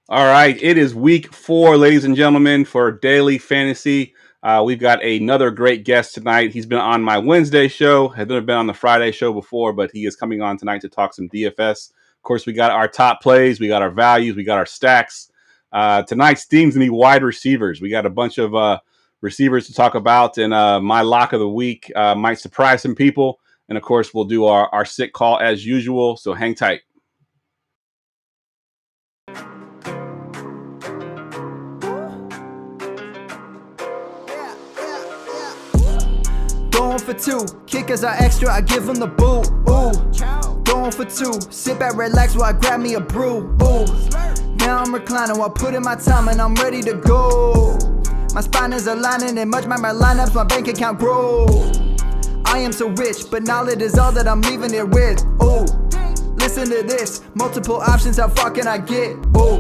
All right, it is week 4, ladies and gentlemen, for Daily Fantasy. We've got another great guest tonight. He's been on my Wednesday show, has never been on the Friday show before, but he is coming on tonight to talk some DFS. Of course, we got our top plays, we got our values, we got our stacks. Tonight's theme's going to be wide receivers. We got a bunch of receivers to talk about, and my lock of the week might surprise some people. And of course, we'll do our sick call as usual, so hang tight. Going for 2, kickers are extra, I give them the boot. Ooh, going for 2, sit back, relax while I grab me a brew. Ooh, now I'm reclining while putting my time and I'm ready to go. My spine is aligning and much my lineups, my bank account grow. I am so rich, but knowledge is all that I'm leaving it with. Ooh, listen to this, multiple options, how far can I get? Ooh,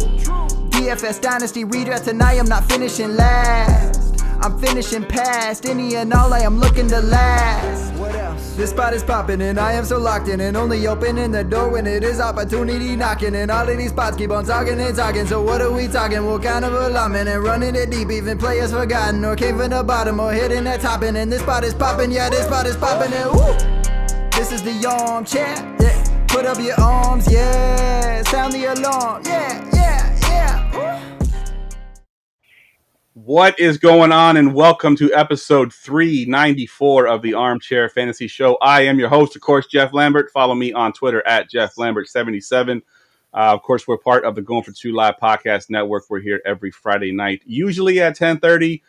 DFS Dynasty redraft tonight, I'm not finishing last. I'm finishing past any and all I am looking to last. What else? This spot is popping and I am so locked in and only opening the door when it is opportunity knocking. And all of these spots keep on talking and talking. So what are we talking? What kind of alignment? And running it deep, even players forgotten or came from the bottom or hitting that top end. And this spot is popping, yeah, this spot is popping. And woo! This is the armchair, yeah. Put up your arms, yeah. Sound the alarm, yeah, yeah, yeah. Woo! What is going on, and welcome to episode 394 of the Armchair Fantasy Show. I am your host, of course, Geoff Lambert. Follow me on Twitter at JeoffLambert77. Of course, we're part of the Going4 2 Live Podcast Network. We're here every Friday night, usually at 10:30.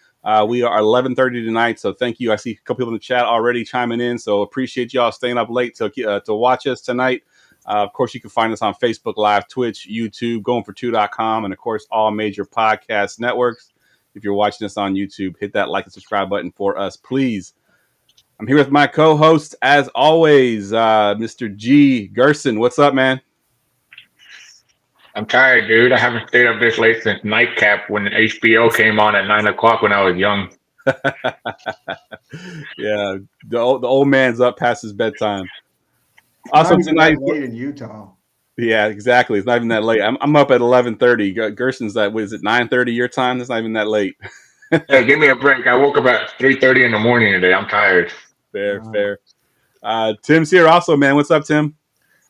We are 11:30 tonight, so thank you. I see a couple people in the chat already chiming in, so appreciate y'all staying up late to watch us tonight. Of course, you can find us on Facebook Live, Twitch, YouTube, Going42.com, and, of course, all major podcast networks. If you're watching us on YouTube, hit that like and subscribe button for us, please. I'm here with my co-host, as always, Mr. G. Gerson. What's up, man? I'm tired, dude. I haven't stayed up this late since Nightcap when HBO came on at 9 o'clock when I was young. Yeah, the old man's up past his bedtime. Also, tonight late in Utah. Yeah, exactly. It's not even that late. I'm up at 11:30. Gerson's at, what is it, 9:30 your time? It's not even that late. Hey, give me a break. I woke up at 3:30 in the morning today. I'm tired. Fair. Tim's here also, man. What's up, Tim?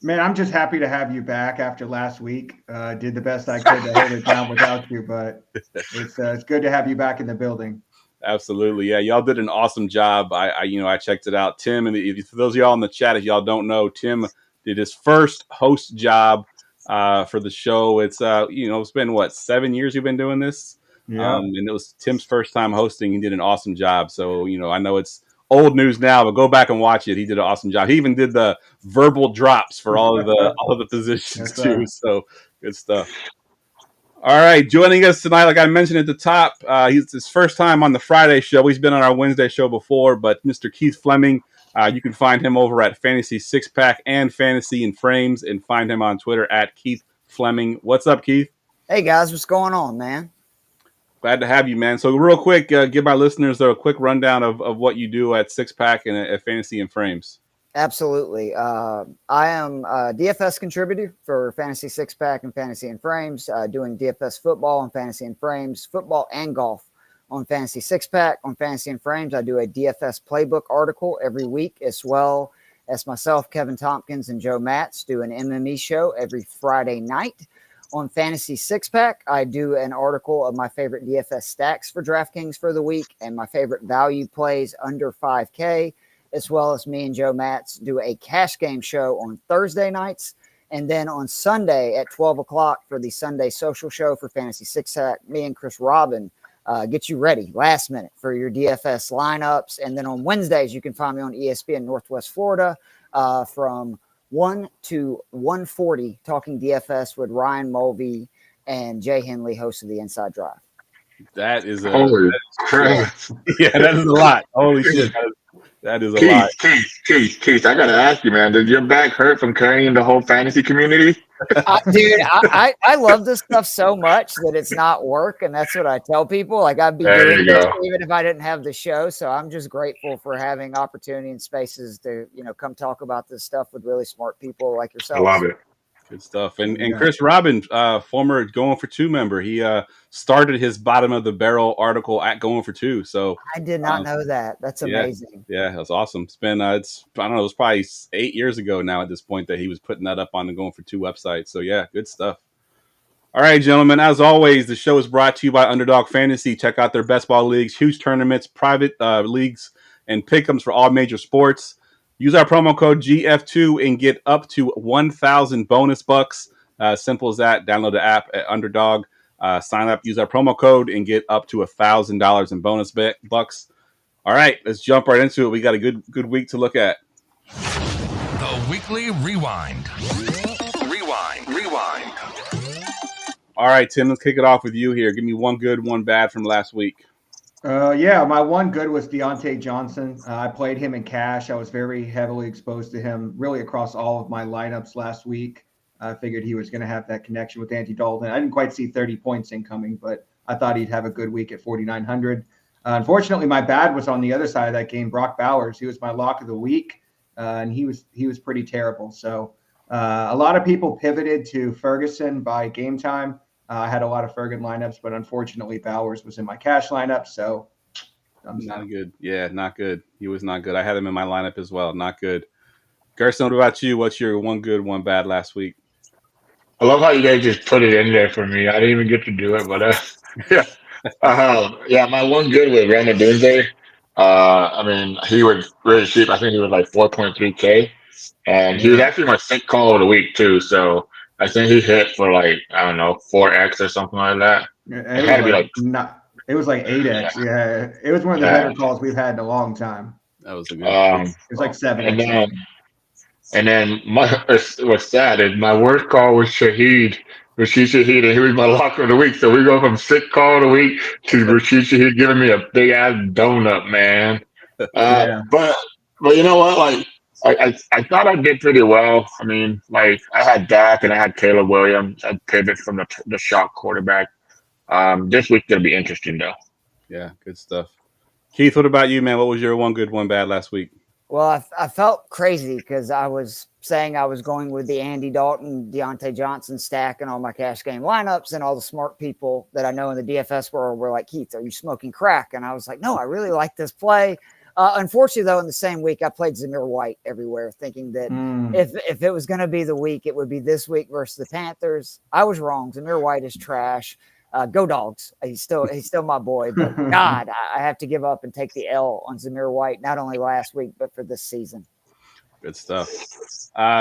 Man, I'm just happy to have you back after last week. Did the best I could to hold it down without you, but it's good to have you back in the building. Absolutely. Yeah, y'all did an awesome job. I checked it out. Tim, and for those of y'all in the chat, if y'all don't know, Tim did his first host job for the show. It's it's been 7 years you've been doing this. Yeah. And it was Tim's first time hosting. He did an awesome job. So, I know it's old news now, but go back and watch it. He did an awesome job. He even did the verbal drops for all of the positions too. So good stuff. All right, joining us tonight, like I mentioned at the top, he's his first time on the Friday show. He's been on our Wednesday show before, but Mr. Keith Fleming, you can find him over at Fantasy Six Pack and Fantasy in Frames, and find him on Twitter at Keith Fleming. What's up, Keith? Hey guys, what's going on, man? Glad to have you, man. So real quick, give my listeners a quick rundown of what you do at Six Pack and at Fantasy in Frames. Absolutely. I am a DFS contributor for Fantasy Six Pack and Fantasy in Frames, doing DFS football and Fantasy in Frames, football and golf on Fantasy Six Pack. On Fantasy in Frames, I do a DFS playbook article every week, as well as myself, Kevin Tompkins, and Joe Matz do an MME show every Friday night. On Fantasy Six Pack, I do an article of my favorite DFS stacks for DraftKings for the week and my favorite value plays under 5K. As well as me and Joe Matz do a cash game show on Thursday nights. And then on Sunday at 12 o'clock for the Sunday social show for Fantasy Six Pack, me and Chris Robin get you ready last minute for your DFS lineups. And then on Wednesdays, you can find me on ESPN Northwest Florida from 1 to 1:40 talking DFS with Ryan Mulvey and Jay Henley, host of the Inside Drive. That is Holy crap. Yeah, that is a lot. Holy shit. That is a lot. Keith, I got to ask you, man, did your back hurt from carrying the whole fantasy community? Dude, I love this stuff so much that it's not work, and that's what I tell people. Like, I'd be doing this even if I didn't have the show, so I'm just grateful for having opportunity and spaces to, come talk about this stuff with really smart people like yourself. I love it. Good stuff. And Chris Robin, former Going for 2 member, he started his bottom of the barrel article at Going for 2. So I did not know that. That's amazing. Yeah, that's awesome. It's been I don't know, it was probably 8 years ago now at this point that he was putting that up on the Going for 2 website. So yeah, good stuff. All right, gentlemen. As always, the show is brought to you by Underdog Fantasy. Check out their best ball leagues, huge tournaments, private leagues, and pick'ems for all major sports. Use our promo code GF2 and get up to 1,000 bonus bucks. Simple as that. Download the app at Underdog. Sign up, use our promo code, and get up to $1,000 in bonus bucks. All right, let's jump right into it. We got a good week to look at. The Weekly Rewind. Rewind. All right, Tim, let's kick it off with you here. Give me one good, one bad from last week. My one good was Deontay Johnson. I played him in cash. I was very heavily exposed to him really across all of my lineups last week. I figured he was going to have that connection with Andy Dalton. I didn't quite see 30 points incoming, but I thought he'd have a good week at 4,900. Unfortunately, my bad was on the other side of that game. Brock Bowers, he was my lock of the week, and he was pretty terrible. So a lot of people pivoted to Ferguson by game time. I had a lot of Ferguson lineups, but unfortunately, Bowers was in my cash lineup. So not good. Yeah, not good. He was not good. I had him in my lineup as well. Not good. Gerson, what about you? What's your one good, one bad last week? I love how you guys just put it in there for me. I didn't even get to do it, but my one good was Randall Dunze. He was really cheap. I think he was like 4.3K, and he was actually my sync call of the week too. So I think he hit for 4x or something like that. It was like 8x. Yeah, it was one of the better calls we've had in a long time. That was a good. It was like 7x. And then what's sad is my worst call was Rashid Shaheed, and he was my lock of the week. So we go from sick call of the week to Rashid Shaheed giving me a big ass donut, man. But you know what? I thought I did pretty well. I mean, I had Dak and I had Caleb Williams. I pivoted from the shock quarterback. This week's gonna be interesting though. Yeah, good stuff. Keith, what about you, man? What was your one good, one bad last week? Well, I felt crazy because I was saying I was going with the Andy Dalton, Deontay Johnson stack and all my cash game lineups, and all the smart people that I know in the DFS world were like, Keith, are you smoking crack? And I was like, no, I really like this play. Unfortunately, though, in the same week, I played Zamir White everywhere, thinking that if it was going to be the week, it would be this week versus the Panthers. I was wrong. Zamir White is trash. Go Dogs. He's still my boy, but God, I have to give up and take the L on Zamir White, not only last week, but for this season. Good stuff.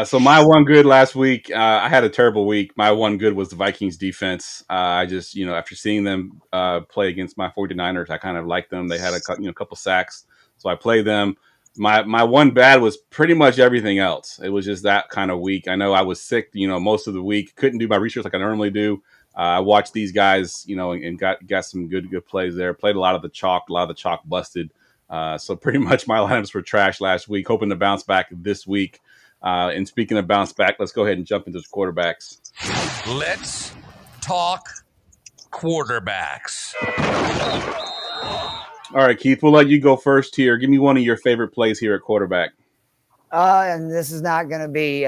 So my one good last week, I had a terrible week. My one good was the Vikings defense. I just, after seeing them play against my 49ers, I kind of liked them. They had a couple sacks, so I played them. My one bad was pretty much everything else. It was just that kind of week. I know I was sick, most of the week. Couldn't do my research like I normally do. I watched these guys, and got some good plays there. Played a lot of the chalk busted. So pretty much my lineups were trash last week. Hoping to bounce back this week. And speaking of bounce back, let's go ahead and jump into the quarterbacks. Let's talk quarterbacks. All right, Keith, we'll let you go first here. Give me one of your favorite plays here at quarterback. And this is not going to be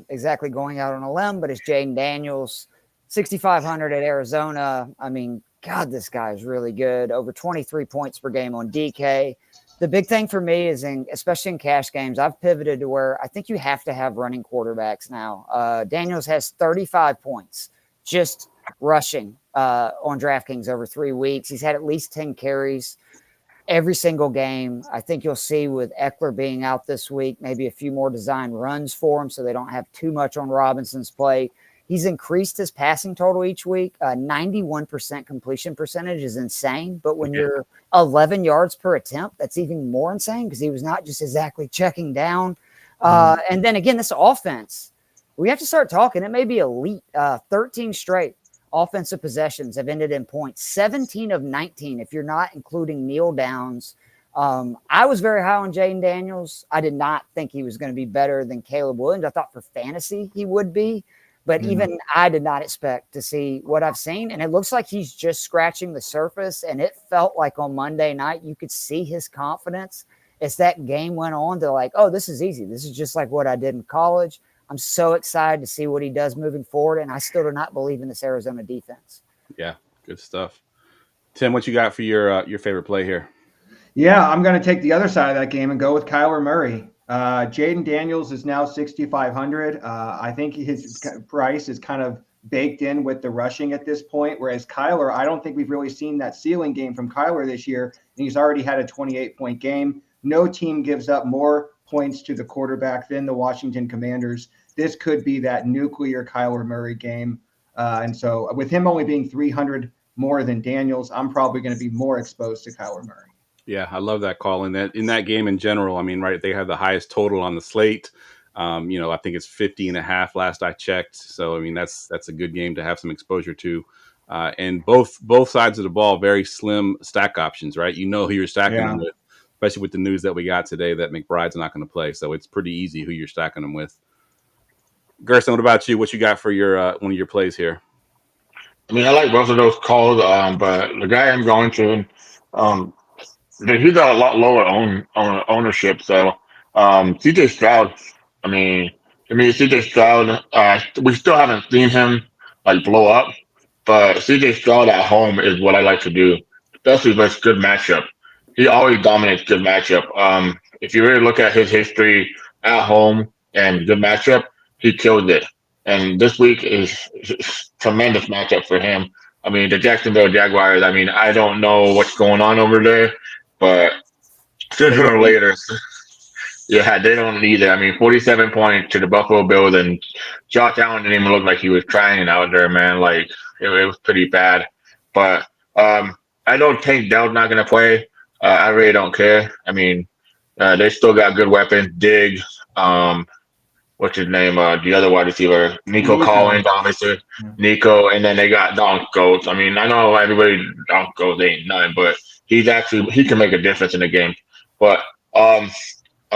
exactly going out on a limb, but it's Jaden Daniels. 6,500 at Arizona. I mean, God, this guy is really good. Over 23 points per game on DK. The big thing for me is, especially in cash games, I've pivoted to where I think you have to have running quarterbacks now. Daniels has 35 points just rushing on DraftKings over 3 weeks. He's had at least 10 carries every single game. I think you'll see with Eckler being out this week, maybe a few more design runs for him so they don't have too much on Robinson's plate. He's increased his passing total each week. 91% completion percentage is insane. But when you're 11 yards per attempt, that's even more insane because he was not just exactly checking down. And then again, this offense, we have to start talking. It may be elite. 13 straight offensive possessions have ended in points. 17 of 19 if you're not including kneel downs. I was very high on Jaden Daniels. I did not think he was going to be better than Caleb Williams. I thought for fantasy he would be. But even I did not expect to see what I've seen. And it looks like he's just scratching the surface. And it felt like on Monday night, you could see his confidence as that game went on to oh, this is easy. This is just like what I did in college. I'm so excited to see what he does moving forward, and I still do not believe in this Arizona defense. Yeah, good stuff. Tim, what you got for your favorite play here? Yeah, I'm going to take the other side of that game and go with Kyler Murray. Jaden Daniels is now 6,500. I think his price is kind of baked in with the rushing at this point, whereas Kyler, I don't think we've really seen that ceiling game from Kyler this year, and he's already had a 28-point game. No team gives up more points to the quarterback than the Washington Commanders. This could be that nuclear Kyler Murray game. And so with him only being 300 more than Daniels, I'm probably going to be more exposed to Kyler Murray. Yeah, I love that call. In that game in general, I mean, right, they have the highest total on the slate. I think it's 50.5 last I checked. So, I mean, that's a good game to have some exposure to. And both sides of the ball, very slim stack options, right? You know who you're stacking them with, especially with the news that we got today that McBride's not going to play. So it's pretty easy who you're stacking them with. Gerson, what about you? What you got for your one of your plays here? I mean, I like both of those calls, but the guy I'm going to, he's got a lot lower ownership. So, CJ Stroud. CJ Stroud. We still haven't seen him like blow up, but CJ Stroud at home is what I like to do, especially if it's good matchup. He always dominates good matchup. If you really look at his history at home and good matchup, he killed it. And this week is tremendous matchup for him. I mean, the Jacksonville Jaguars. I mean, I don't know what's going on over there. But sooner or later, yeah, they don't need it. I mean, 47 points to the Buffalo Bills, and Josh Allen didn't even look like he was trying out there, man. Like, it was pretty bad. But I don't think Dell's not going to play. I really don't care. I mean, they still got good weapons. Diggs, what's his name? The other wide receiver, Nico Collins, obviously. Yeah. Nico, and then they got Donkos. I mean, I know everybody Donkos ain't nothing, but he can make a difference in the game. But I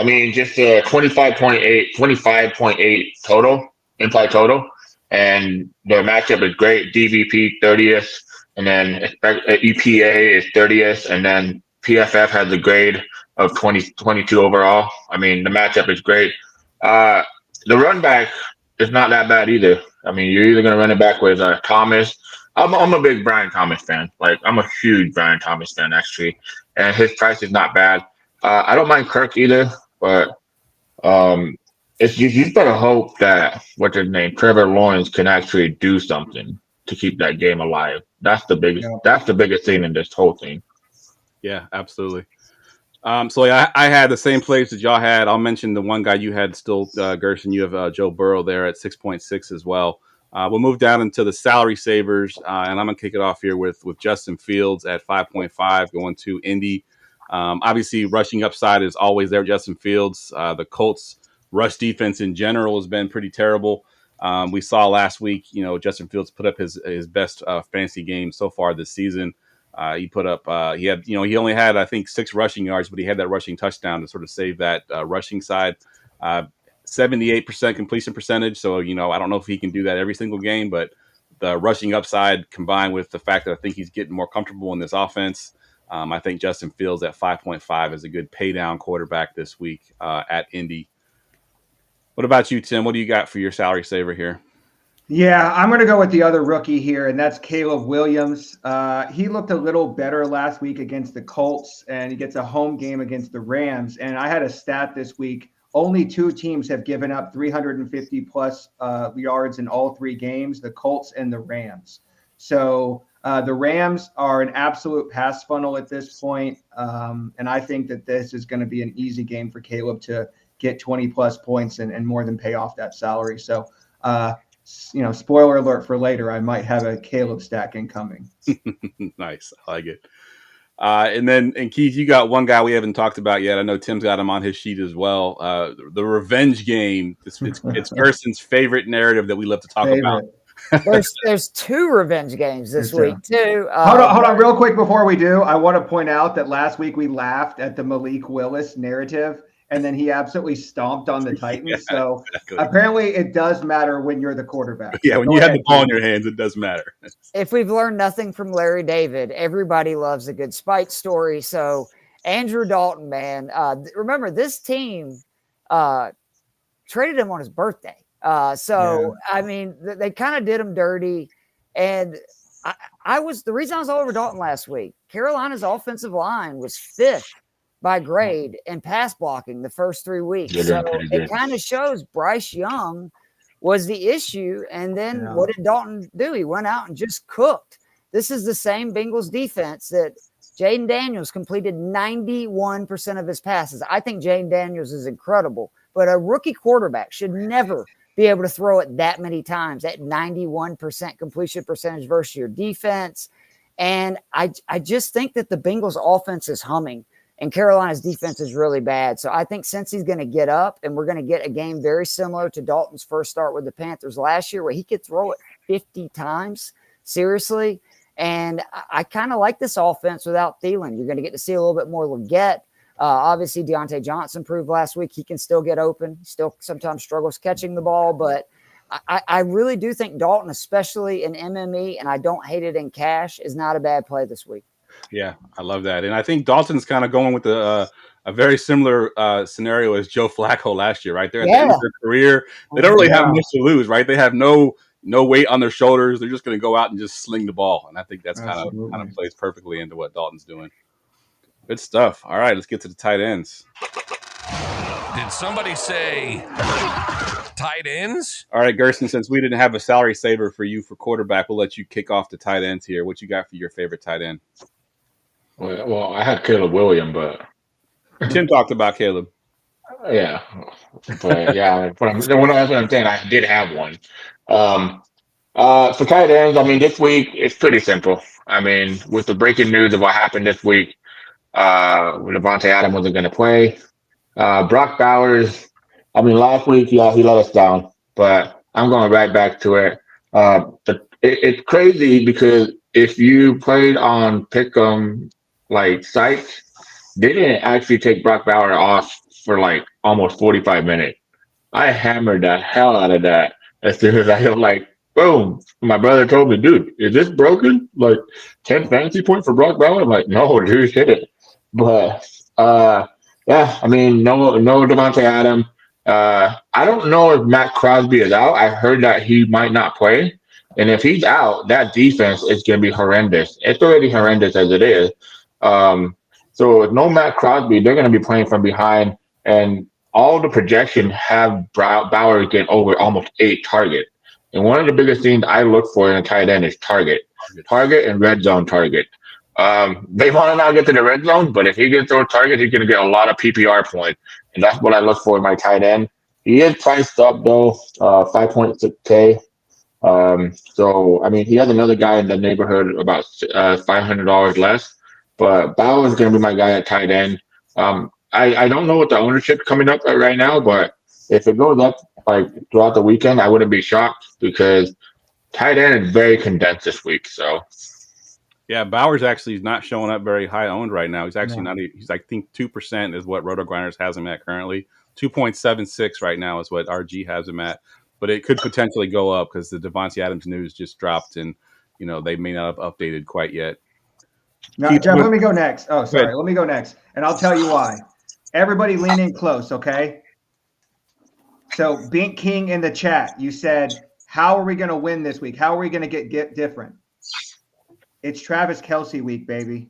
mean, just 25.8 total, implied total, and the matchup is great. DVP 30th, and then EPA is 30th, and then PFF has a grade of 22 overall. I mean, the matchup is great. The run back is not that bad either. I mean, you're either going to run it back with Thomas. I'm a big Brian Thomas fan. Like, I'm a huge Brian Thomas fan, actually. And his price is not bad. I don't mind Kirk either, but you better hope that, what's his name, Trevor Lawrence can actually do something to keep that game alive. That's the biggest thing in this whole thing. Yeah, absolutely. So I had the same plays that y'all had. I'll mention the one guy you had still, Gerson. You have Joe Burrow there at 6.6 as well. We'll move down into the salary savers, and I'm going to kick it off here with Justin Fields at 5.5 going to Indy. Obviously, rushing upside is always there, Justin Fields. The Colts' rush defense in general has been pretty terrible. We saw last week, Justin Fields put up his best fantasy game so far this season. He put up, he only had, I think, 6 rushing yards, but he had that rushing touchdown to sort of save that rushing side. 78% completion percentage. So, I don't know if he can do that every single game, but the rushing upside combined with the fact that I think he's getting more comfortable in this offense. I think Justin Fields at 5.5 is a good pay down quarterback this week at Indy. What about you, Tim? What do you got for your salary saver here? Yeah, I'm going to go with the other rookie here, and that's Caleb Williams. He looked a little better last week against the Colts, and he gets a home game against the Rams. And I had a stat this week. Only 2 teams have given up 350 plus yards in all 3 games, the Colts and the Rams. So the Rams are an absolute pass funnel at this point. And I think that this is going to be an easy game for Caleb to get 20 plus points and more than pay off that salary. So, spoiler alert for later, I might have a Caleb stack incoming. Nice. I like it. And Keith, you got one guy we haven't talked about yet. I know Tim's got him on his sheet as well. The revenge game. It's Gerson's favorite narrative that we love to talk about. There's 2 revenge games this week too. Hold on, real quick before we do. I want to point out that last week we laughed at the Malik Willis narrative, and then he absolutely stomped on the Titans. Yeah, so exactly. Apparently it does matter when you're the quarterback. Yeah, when you have the ball in your hands, it does matter. If we've learned nothing from Larry David, everybody loves a good spite story. So Andrew Dalton, man, remember this team traded him on his birthday. I mean, they kind of did him dirty. And the reason I was all over Dalton last week, Carolina's offensive line was 5th by grade in pass blocking the first 3 weeks. So it kind of shows Bryce Young was the issue. And then what did Dalton do? He went out and just cooked. This is the same Bengals defense that Jaden Daniels completed 91% of his passes. I think Jaden Daniels is incredible, but a rookie quarterback should never be able to throw it that many times at 91% completion percentage versus your defense. And I just think that the Bengals offense is humming and Carolina's defense is really bad. So I think since he's going to get up and we're going to get a game very similar to Dalton's first start with the Panthers last year where he could throw it 50 times, seriously. And I kind of like this offense without Thielen. You're going to get to see a little bit more Leggett. Obviously, Deontay Johnson proved last week he can still get open. Still sometimes struggles catching the ball. But I really do think Dalton, especially in MME, and I don't hate it in cash, is not a bad play this week. Yeah, I love that. And I think Dalton's kind of going with a very similar scenario as Joe Flacco last year, right? They're at the end of their career. They don't really have much to lose, right? They have no weight on their shoulders. They're just going to go out and just sling the ball. And I think that's kind of plays perfectly into what Dalton's doing. Good stuff. All right, let's get to the tight ends. Did somebody say tight ends? All right, Gerson, since we didn't have a salary saver for you for quarterback, we'll let you kick off the tight ends here. What you got for your favorite tight end? Well, I had Caleb Williams, but Tim talked about Caleb. Yeah, but yeah, that's what I'm saying. I did have one. For tight ends, I mean, this week it's pretty simple. I mean, with the breaking news of what happened this week, Devontae Adams wasn't going to play. Brock Bowers, I mean, last week, he let us down, but I'm going right back to it. But it's crazy because if you played on Pick'em like sites, they didn't actually take Brock Bowers off for like almost 45 minutes. I hammered the hell out of that as soon as I was like, boom. My brother told me, dude, is this broken? Like 10 fantasy points for Brock Bowers? I'm like, no, dude, hit it. But yeah, I mean, no Devontae Adams. I don't know if Matt Crosby is out. I heard that he might not play. And if he's out, that defense is going to be horrendous. It's already horrendous as it is. So with no Matt Crosby, they're going to be playing from behind. And all the projections have Bowers get over almost 8 targets. And one of the biggest things I look for in a tight end is target and red zone target. They want to now get to the red zone, but if he gets those targets, he's going to get a lot of PPR points. And that's what I look for in my tight end. He is priced up, though, 5.6K. So, I mean, he has another guy in the neighborhood about $500 less. But Bowers is going to be my guy at tight end. I don't know what the ownership coming up at right now, but if it goes up like throughout the weekend, I wouldn't be shocked because tight end is very condensed this week. So, yeah, Bowers actually is not showing up very high owned right now. He's actually not. He's I think 2% is what Roto Grinders has him at currently. 2.76 right now is what RG has him at. But it could potentially go up because the Devontae Adams news just dropped, and they may not have updated quite yet. No, Jeff, let me go next. Oh, sorry. Let me go next. And I'll tell you why. Everybody lean in close, okay? So, Bink King in the chat, you said, how are we going to win this week? How are we going to get different? It's Travis Kelce week, baby.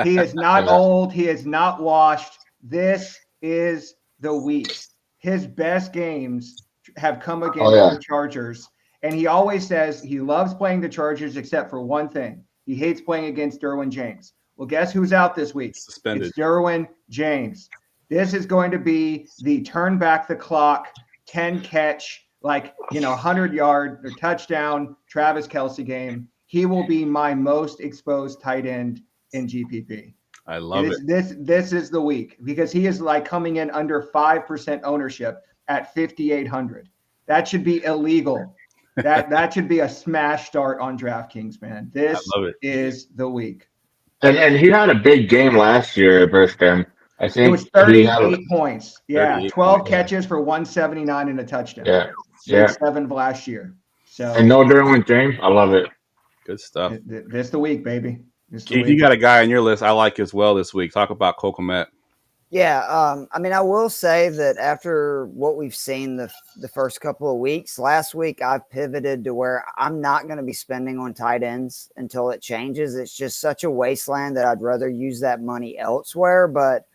He is not old. He is not washed. This is the week. His best games have come against the Chargers. And he always says he loves playing the Chargers except for one thing. He hates playing against Derwin James. Well, guess who's out this week? Suspended. It's Derwin James. This is going to be the turn back the clock, 10 catch, 100-yard or touchdown Travis Kelce game. He will be my most exposed tight end in GPP. I love it. This is the week because he is coming in under 5% ownership at 5,800. That should be illegal. That should be a smash start on DraftKings, man. This is the week. And he had a big game last year versus them. I think it was 38 points. Yeah, 12 catches for 179 and a touchdown. Yeah. 7 last year. So and no Derwin James. I love it. Good stuff. This the week, baby. Keith, you got a guy on your list I like as well this week. Talk about Cole Kmet. Yeah, I mean, I will say that after what we've seen the first couple of weeks, last week I've pivoted to where I'm not going to be spending on tight ends until it changes. It's just such a wasteland that I'd rather use that money elsewhere. But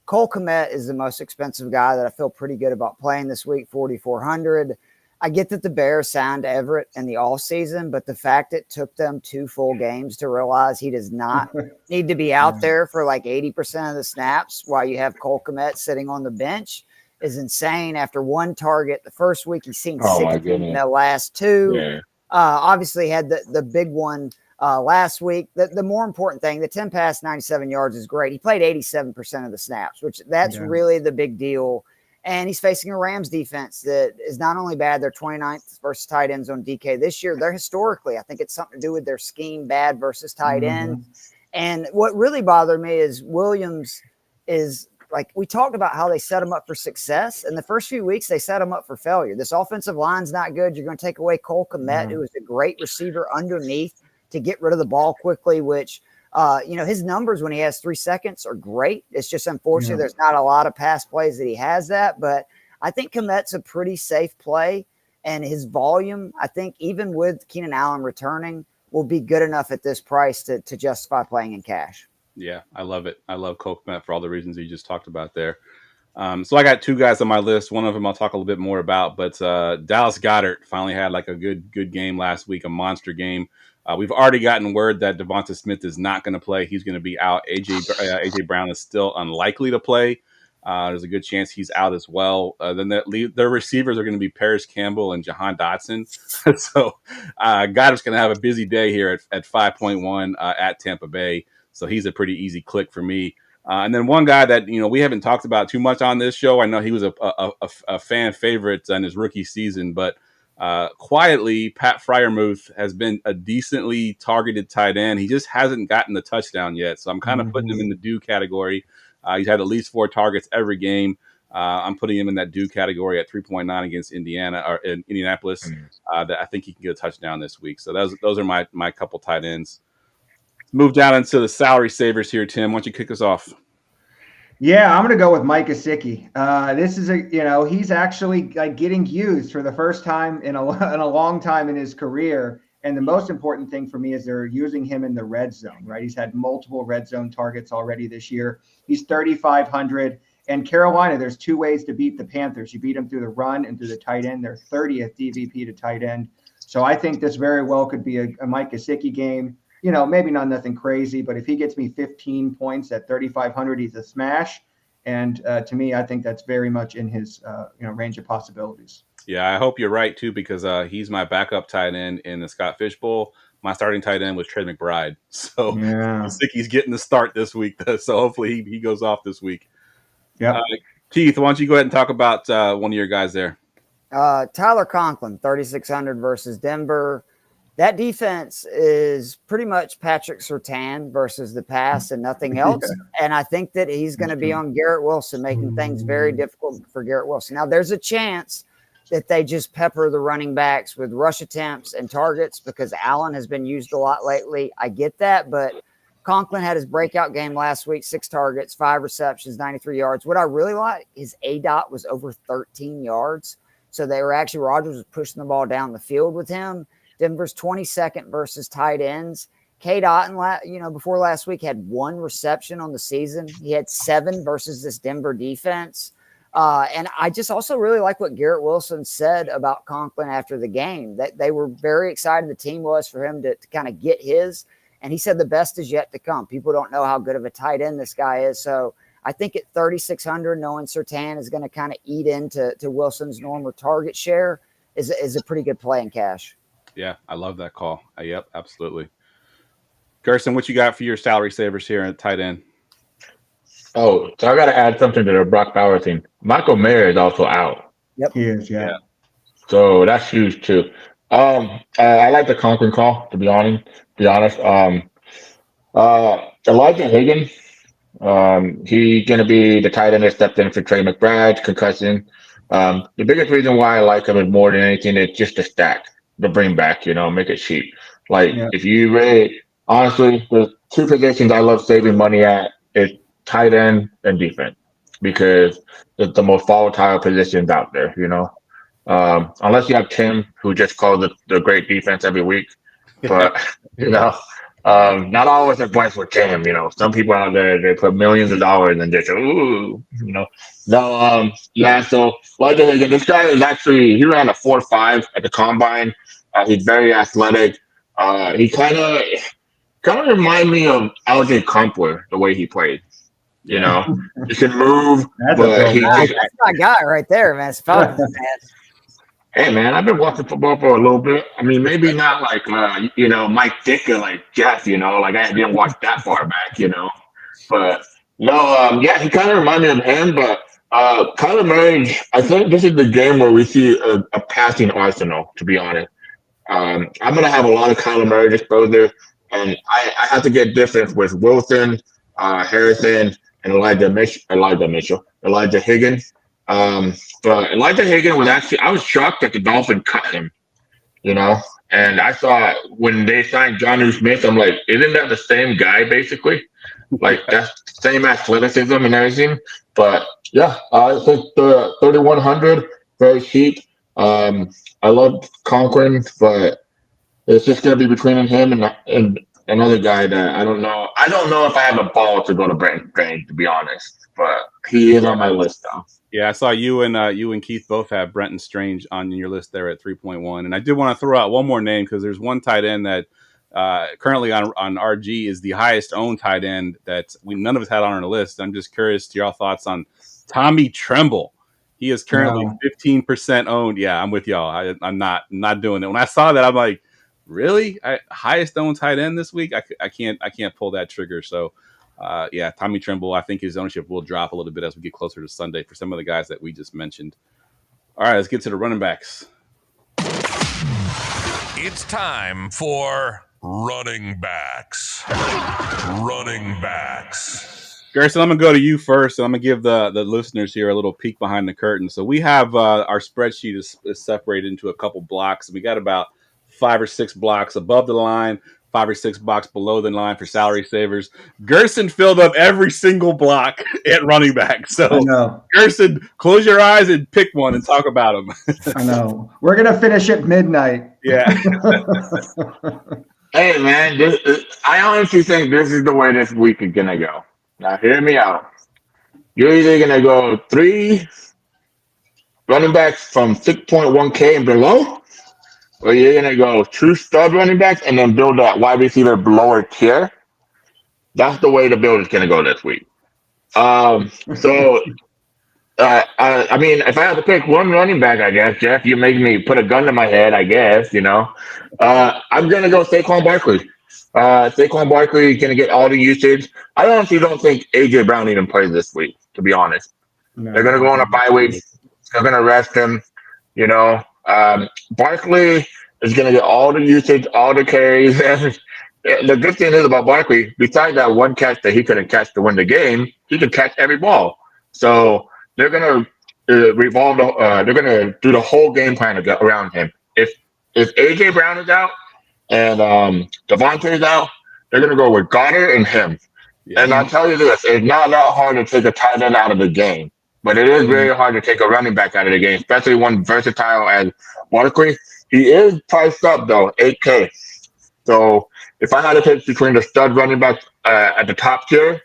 Cole Kmet is the most expensive guy that I feel pretty good about playing this week, 4,400. I get that the Bears signed Everett in the offseason, but the fact it took them 2 full games to realize he does not need to be out there for like 80% of the snaps while you have Cole Kmet sitting on the bench is insane. After 1 target the first week, he's seen 16 in the last 2. Yeah. Obviously had the big one last week. The more important thing, the 10 pass, 97 yards is great. He played 87% of the snaps, which that's really the big deal. And he's facing a Rams defense that is not only bad, they're 29th versus tight ends on DK this year. They're historically, I think it's something to do with their scheme, bad versus tight end. And what really bothered me is Williams is like, we talked about how they set him up for success. In the first few weeks, they set him up for failure. This offensive line's not good. You're going to take away Cole Kmet, who is a great receiver underneath to get rid of the ball quickly, which his numbers when he has 3 seconds are great. It's just unfortunate there's not a lot of pass plays that he has that. But I think Kmet's a pretty safe play, and his volume, I think, even with Keenan Allen returning, will be good enough at this price to justify playing in cash. Yeah, I love it. I love Cole Kmet for all the reasons you just talked about there. So I got 2 guys on my list. One of them I'll talk a little bit more about, but Dallas Goedert finally had like a good game last week, a monster game. We've already gotten word that Devonta Smith is not going to play. He's going to be out. AJ Brown is still unlikely to play. There's a good chance he's out as well. Then their receivers are going to be Paris Campbell and Jahan Dotson. So Goddard's going to have a busy day here at 5.1 at Tampa Bay. So he's a pretty easy click for me. And then one guy that we haven't talked about too much on this show. I know he was a fan favorite in his rookie season, but quietly, Pat Freiermuth has been a decently targeted tight end. He just hasn't gotten the touchdown yet. So I'm kind of putting him in the do category. He's had at least 4 targets every game. I'm putting him in that do category at 3.9 against Indianapolis. That I think he can get a touchdown this week. So those are my couple tight ends. Let's move down into the salary savers here, Tim. Why don't you kick us off? Yeah, I'm going to go with Mike Gesicki. This is he's actually like getting used for the first time in a long time in his career. And the most important thing for me is they're using him in the red zone, right? He's had multiple red zone targets already this year. He's 3,500. And Carolina, there's 2 ways to beat the Panthers. You beat them through the run and through the tight end. They're 30th DVP to tight end. So I think this very well could be a Mike Gesicki game. Maybe not nothing crazy, but if he gets me 15 points at 3,500, he's a smash. And to me, I think that's very much in his range of possibilities. Yeah, I hope you're right too, because he's my backup tight end in the Scott Fish Bowl. My starting tight end was Trey McBride, so Gesicki's getting the start this week. So hopefully he goes off this week. Yeah, Keith, why don't you go ahead and talk about one of your guys there? Tyler Conklin, 3,600 versus Denver. That defense is pretty much Patrick Surtain versus the pass and nothing else. And I think that he's going to be on Garrett Wilson, making things very difficult for Garrett Wilson. Now, there's a chance that they just pepper the running backs with rush attempts and targets because Allen has been used a lot lately. I get that, but Conklin had his breakout game last week, 6 targets, 5 receptions, 93 yards. What I really like, his ADOT was over 13 yards. So Rodgers was pushing the ball down the field with him. Denver's 22nd versus tight ends. K. Dotton, before last week had 1 reception on the season. He had 7 versus this Denver defense. And I just also really like what Garrett Wilson said about Conklin after the game, that they were very excited, the team was, for him to kind of get his. And he said the best is yet to come. People don't know how good of a tight end this guy is. So I think at 3,600, knowing Surtain is going to kind of eat into Wilson's normal target share is a pretty good play in cash. Yeah, I love that call. Yep, absolutely. Gerson, what you got for your salary savers here at tight end? Oh, so I got to add something to the Brock Bowers team. Michael Mayer is also out. Yep, he is. Yeah. So that's huge too. I like the Conklin call, to be honest. Elijah Higgins, he's going to be the tight end that stepped in for Trey McBride, concussion. The biggest reason why I like him is more than anything, it's just the stack. The bring back, make it cheap. If you really, honestly, the 2 positions I love saving money at is tight end and defense. because it's the most volatile positions out there, you know. Unless you have Tim, who just calls it the great defense every week. But, you know, not always advice with Tim, you know. Some people out there, they put millions of dollars and just, ooh, you know. No, yeah, so, like again, this guy is actually, he ran a 4.5 at the combine. He's very athletic. He kind of remind me of LJ Crumpler, the way he played. You Yeah. know, he can move, That's a but he throwback. just, That's my guy right there, man. It's Falcons, man. hey man, I've been watching football for a little bit. I mean, maybe not like you know, Mike Dick or like Jeff, you know, like I didn't watch that far back, you know. But no, yeah, he kind of reminded me of him, but Kyler Murray, I think this is the game where we see a passing arsenal, to be honest. I'm gonna have a lot of Kyler Murray exposure, and I have to get different with Wilson, Harrison, and Elijah Higgins. But Elijah Higgins was actually, I was shocked that the Dolphins cut him, you know. And I saw when they signed Jonnu Smith, I'm like, isn't that the same guy basically? Like that's same athleticism and everything. But yeah, I think the 3,100 very cheap. I love Conklin, but it's just gonna be between him and another guy that I don't know. I don't know if I have a ball to go to Brent Strange, to be honest. But he is on my list though. Yeah, I saw you and Keith both have Brenton Strange on your list there at 3.1, and I did want to throw out one more name because there's one tight end that currently on RG is the highest owned tight end that we none of us had on our list. I'm just curious to your thoughts on Tommy Tremble. He is currently 15% owned. Yeah, I'm with y'all. I'm not doing it. When I saw that, I'm like, really? Highest owned tight end this week? I can't pull that trigger. So. Yeah, Tommy Tremble, I think his ownership will drop a little bit as we get closer to Sunday for some of the guys that we just mentioned. All right, let's get to the running backs. It's time for running backs. Running backs. Gerson, I'm going to go to you first, and I'm going to give the listeners here a little peek behind the curtain. So we have our spreadsheet is separated into a couple blocks. We got about 5 or 6 blocks above the line, 5 or 6 blocks below the line for salary savers. Gerson filled up every single block at running back. So, I know. Gerson, close your eyes and pick one and talk about them. I know. We're going to finish at midnight. Yeah. Hey man, I honestly think this is the way this week is gonna go. Now hear me out. You're either gonna go 3 running backs from 6.1K and below, or you're gonna go 2 stud running backs and then build that wide receiver lower tier. That's the way the build is gonna go this week. So I mean, if I had to pick one running back, I guess, Jeff, you make me put a gun to my head, I guess, you know. I'm going to go Saquon Barkley. Saquon Barkley is going to get all the usage. I honestly don't think A.J. Brown even plays this week, to be honest. No. They're going to go on a bye week. They're going to rest him, you know. Barkley is going to get all the usage, all the carries. The good thing is about Barkley, besides that one catch that he couldn't catch to win the game, he could catch every ball. So they're gonna revolve. They're gonna do the whole game plan around him. If AJ Brown is out and Devontae is out, they're gonna go with Goddard and him. Yeah. And I'll tell you this: it's not that hard to take a tight end out of the game, but it is very hard to take a running back out of the game, especially one versatile as Barkley. He is priced up though, 8K. So if I had to pick between the stud running back at the top tier,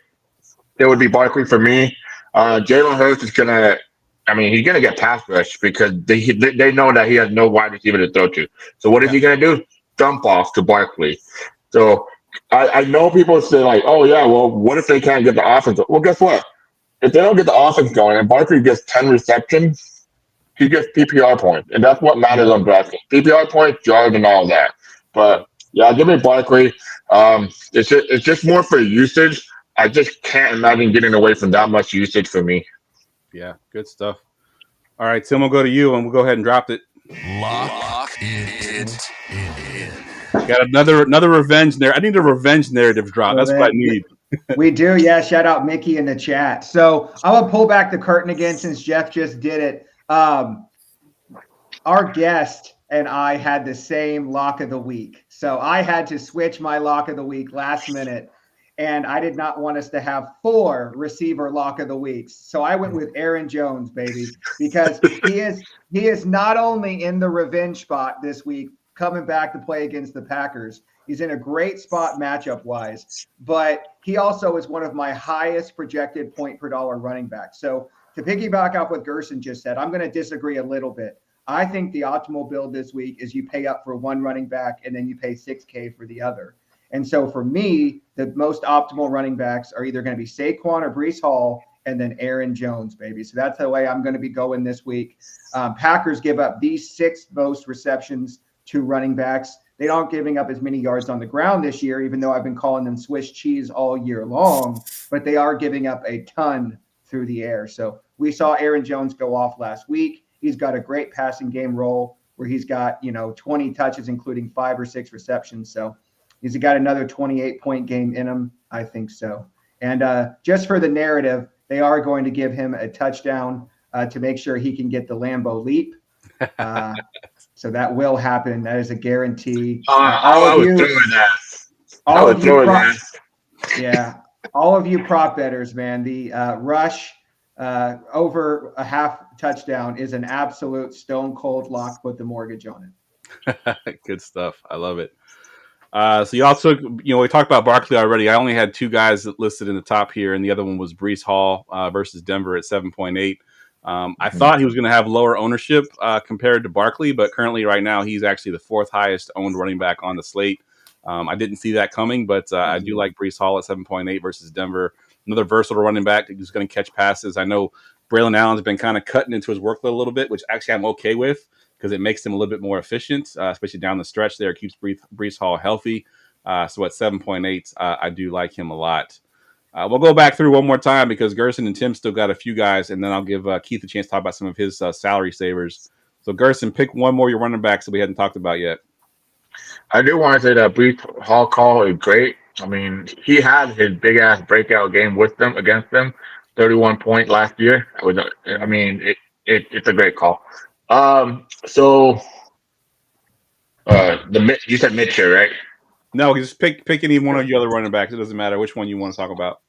it would be Barkley for me. Jalen Hurts is gonna, I mean, he's gonna get pass rush because they know that he has no wide receiver to throw to. So what is he gonna do? Dump off to Barkley. So I know people say like, oh yeah, well, what if they can't get the offense? Well, guess what? If they don't get the offense going and Barkley gets 10 receptions, he gets PPR points, and that's what matters on DraftKings. PPR points, yards, and all that. But yeah, give me Barkley. It's just more for usage. I just can't imagine getting away from that much usage for me. Yeah, good stuff. All right, Tim, we'll go to you, and we'll go ahead and drop it. Lock it in. Got another revenge there. I need a revenge narrative drop. That's what I need. We do, yeah. Shout out Mickey in the chat. So I'm gonna pull back the curtain again since Jeff just did it. Our guest and I had the same lock of the week, so I had to switch my lock of the week last minute. And I did not want us to have 4 receiver lock of the weeks. So I went with Aaron Jones, baby, because he is not only in the revenge spot this week, coming back to play against the Packers. He's in a great spot matchup wise, but he also is one of my highest projected point per dollar running backs. So to piggyback off what Gerson just said, I'm going to disagree a little bit. I think the optimal build this week is you pay up for one running back and then you pay $6K for the other. And so for me, the most optimal running backs are either going to be Saquon or Breece Hall and then Aaron Jones, baby. So that's the way I'm going to be going this week. Packers give up the 6th most receptions to running backs. They aren't giving up as many yards on the ground this year, even though I've been calling them Swiss cheese all year long, but they are giving up a ton through the air. So we saw Aaron Jones go off last week. He's got a great passing game role where he's got, 20 touches, including 5 or 6 receptions. So he's got another 28-point game in him. I think so. And just for the narrative, they are going to give him a touchdown to make sure he can get the Lambeau leap. So that will happen. That is a guarantee. I was doing that. Yeah. All of you prop bettors, man, the rush over a half touchdown is an absolute stone cold lock. Put the mortgage on it. Good stuff. I love it. So you also, we talked about Barkley already. I only had 2 guys listed in the top here, and the other one was Breece Hall versus Denver at 7.8. I thought he was going to have lower ownership compared to Barkley, but currently right now he's actually the 4th highest owned running back on the slate. I didn't see that coming, but I do like Breece Hall at 7.8 versus Denver. Another versatile running back who's going to catch passes. I know Braylon Allen's been kind of cutting into his workload a little bit, which actually I'm okay with because it makes him a little bit more efficient, especially down the stretch there. It keeps Breece Hall healthy. So at 7.8, I do like him a lot. We'll go back through one more time because Gerson and Tim still got a few guys, and then I'll give Keith a chance to talk about some of his salary savers. So Gerson, pick one more of your running backs that we hadn't talked about yet. I do want to say that Breece Hall call is great. I mean, he had his big ass breakout game against them, 31 point last year. It's a great call. You said Mitchell, right? No, just pick any one of your other running backs. It doesn't matter which one you want to talk about.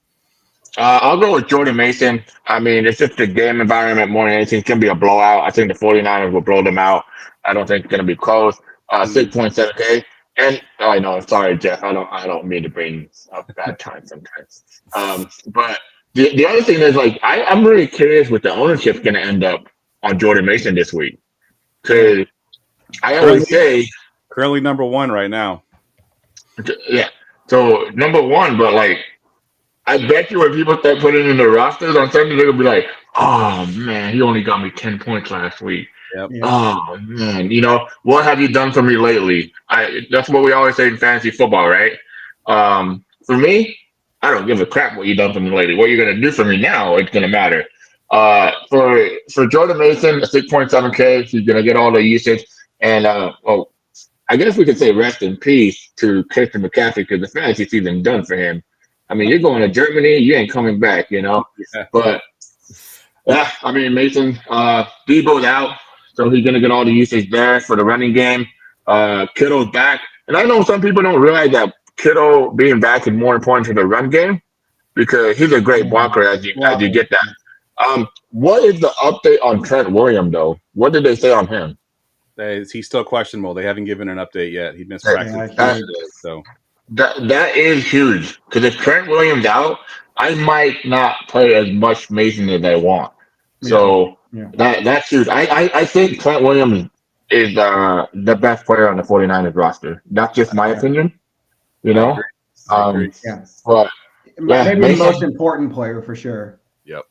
I'll go with Jordan Mason. I mean, it's just the game environment more than anything. It's going to be a blowout. I think the 49ers will blow them out. I don't think it's going to be close. 6.7K. And I know, sorry, Jeff. I don't mean to bring up bad times sometimes. But the other thing is, I'm really curious what the ownership's going to end up on Jordan Mason this week. Because I always say currently number 1 right now. Yeah. So number 1, but I bet you when people start putting in the rosters on Sunday, they're gonna be like, "Oh man, he only got me 10 points last week." Yep. Oh man, what have you done for me lately? That's what we always say in fantasy football, right? For me, I don't give a crap what you done for me lately. What you're gonna do for me now, it's gonna matter. For Jordan Mason, 6.7K, he's gonna get all the usage, and I guess we could say rest in peace to Christian McCaffrey because the fantasy season done for him. I mean, you're going to Germany, you ain't coming back, Yeah. But yeah, I mean, Mason, Debo's out, so he's gonna get all the usage there for the running game. Kittle's back, and I know some people don't realize that Kittle being back is more important to the run game because he's a great blocker as you get that. What is the update on Trent Williams though? What did they say on him? He's still questionable. They haven't given an update yet. He missed practice. So that is huge because if Trent Williams out, I might not play as much Mason as I want. So that's huge. I think Trent Williams is the best player on the 49ers roster. That's just my opinion. I agree. But maybe Mason, the most important player for sure. Yep.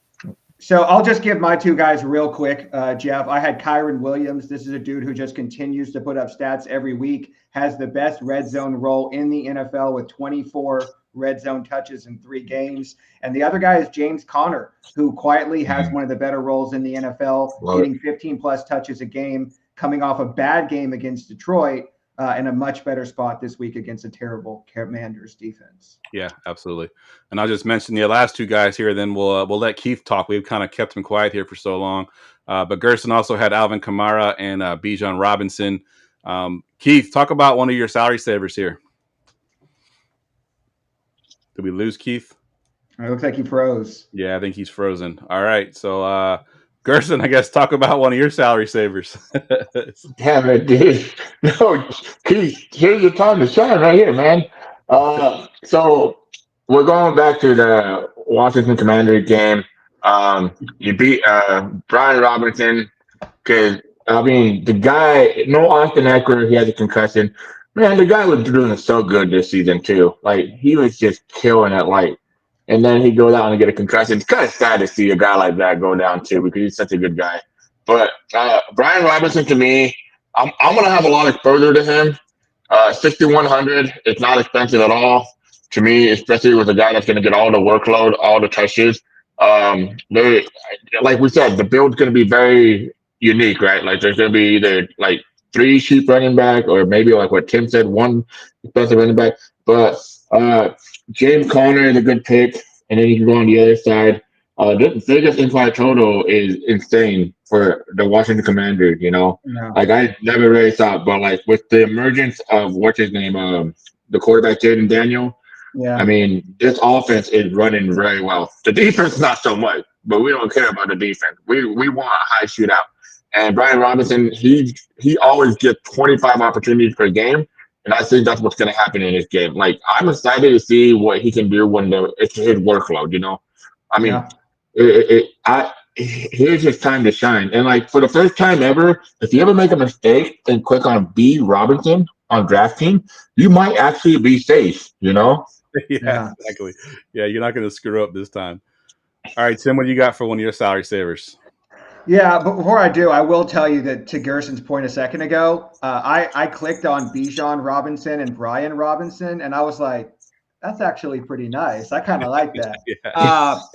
So I'll just give my 2 guys real quick, Jeff. I had Kyron Williams. This is a dude who just continues to put up stats every week, has the best red zone role in the NFL with 24 red zone touches in 3 games. And the other guy is James Conner, who quietly has one of the better roles in the NFL, getting 15-plus touches a game, coming off a bad game against Detroit, in a much better spot this week against a terrible Commanders defense. Yeah, absolutely. And I'll just mention the last 2 guys here, then we'll let Keith talk. We've kind of kept him quiet here for so long. But Gerson also had Alvin Kamara and Bijan Robinson. Keith, talk about one of your salary savers here. Did we lose Keith? It looks like he froze. Yeah, I think he's frozen. All right. So, Gerson, I guess talk about one of your salary savers. Damn it, dude. No, Keith, here's your time to shine right here, man. So we're going back to the Washington Commanders game. You beat Brian Robinson because, I mean, the guy, no Austin Eckler, he has a concussion. Man, the guy was doing so good this season, too. Like, he was just killing it. Like, and then he goes out and get a concussion. It's kind of sad to see a guy like that go down, too, because he's such a good guy. But Brian Robinson, to me, I'm going to have a lot of exposure to him. 6,100, it's not expensive at all to me, especially with a guy that's going to get all the workload, all the touches. They, like we said, the build's going to be very unique, right? Like there's going to be either like 3 cheap running back or maybe like what Tim said, 1 expensive running back. But James Conner is a good pick, and then you can go on the other side. The Vegas implied total is insane for the Washington Commanders. You know, like I never really thought, but like with the emergence of what's his name, the quarterback Jaden Daniel. Yeah. I mean, this offense is running very well. The defense, not so much, but we don't care about the defense. We want a high shootout. And Brian Robinson, he always gets 25 opportunities per game. And I think that's what's going to happen in this game. Like, I'm excited to see what he can do when it's his workload, you know? I mean, here's his time to shine. And, like, for the first time ever, if you ever make a mistake and click on B. Robinson on DraftKings, you might actually be safe, you know? Yeah, exactly. Yeah, you're not going to screw up this time. All right, Tim, what do you got for one of your salary savers? Yeah, but before I do, I will tell you that to Gerson's point a second ago, I clicked on Bijan Robinson and Brian Robinson, and I was like, that's actually pretty nice. I kind of like that.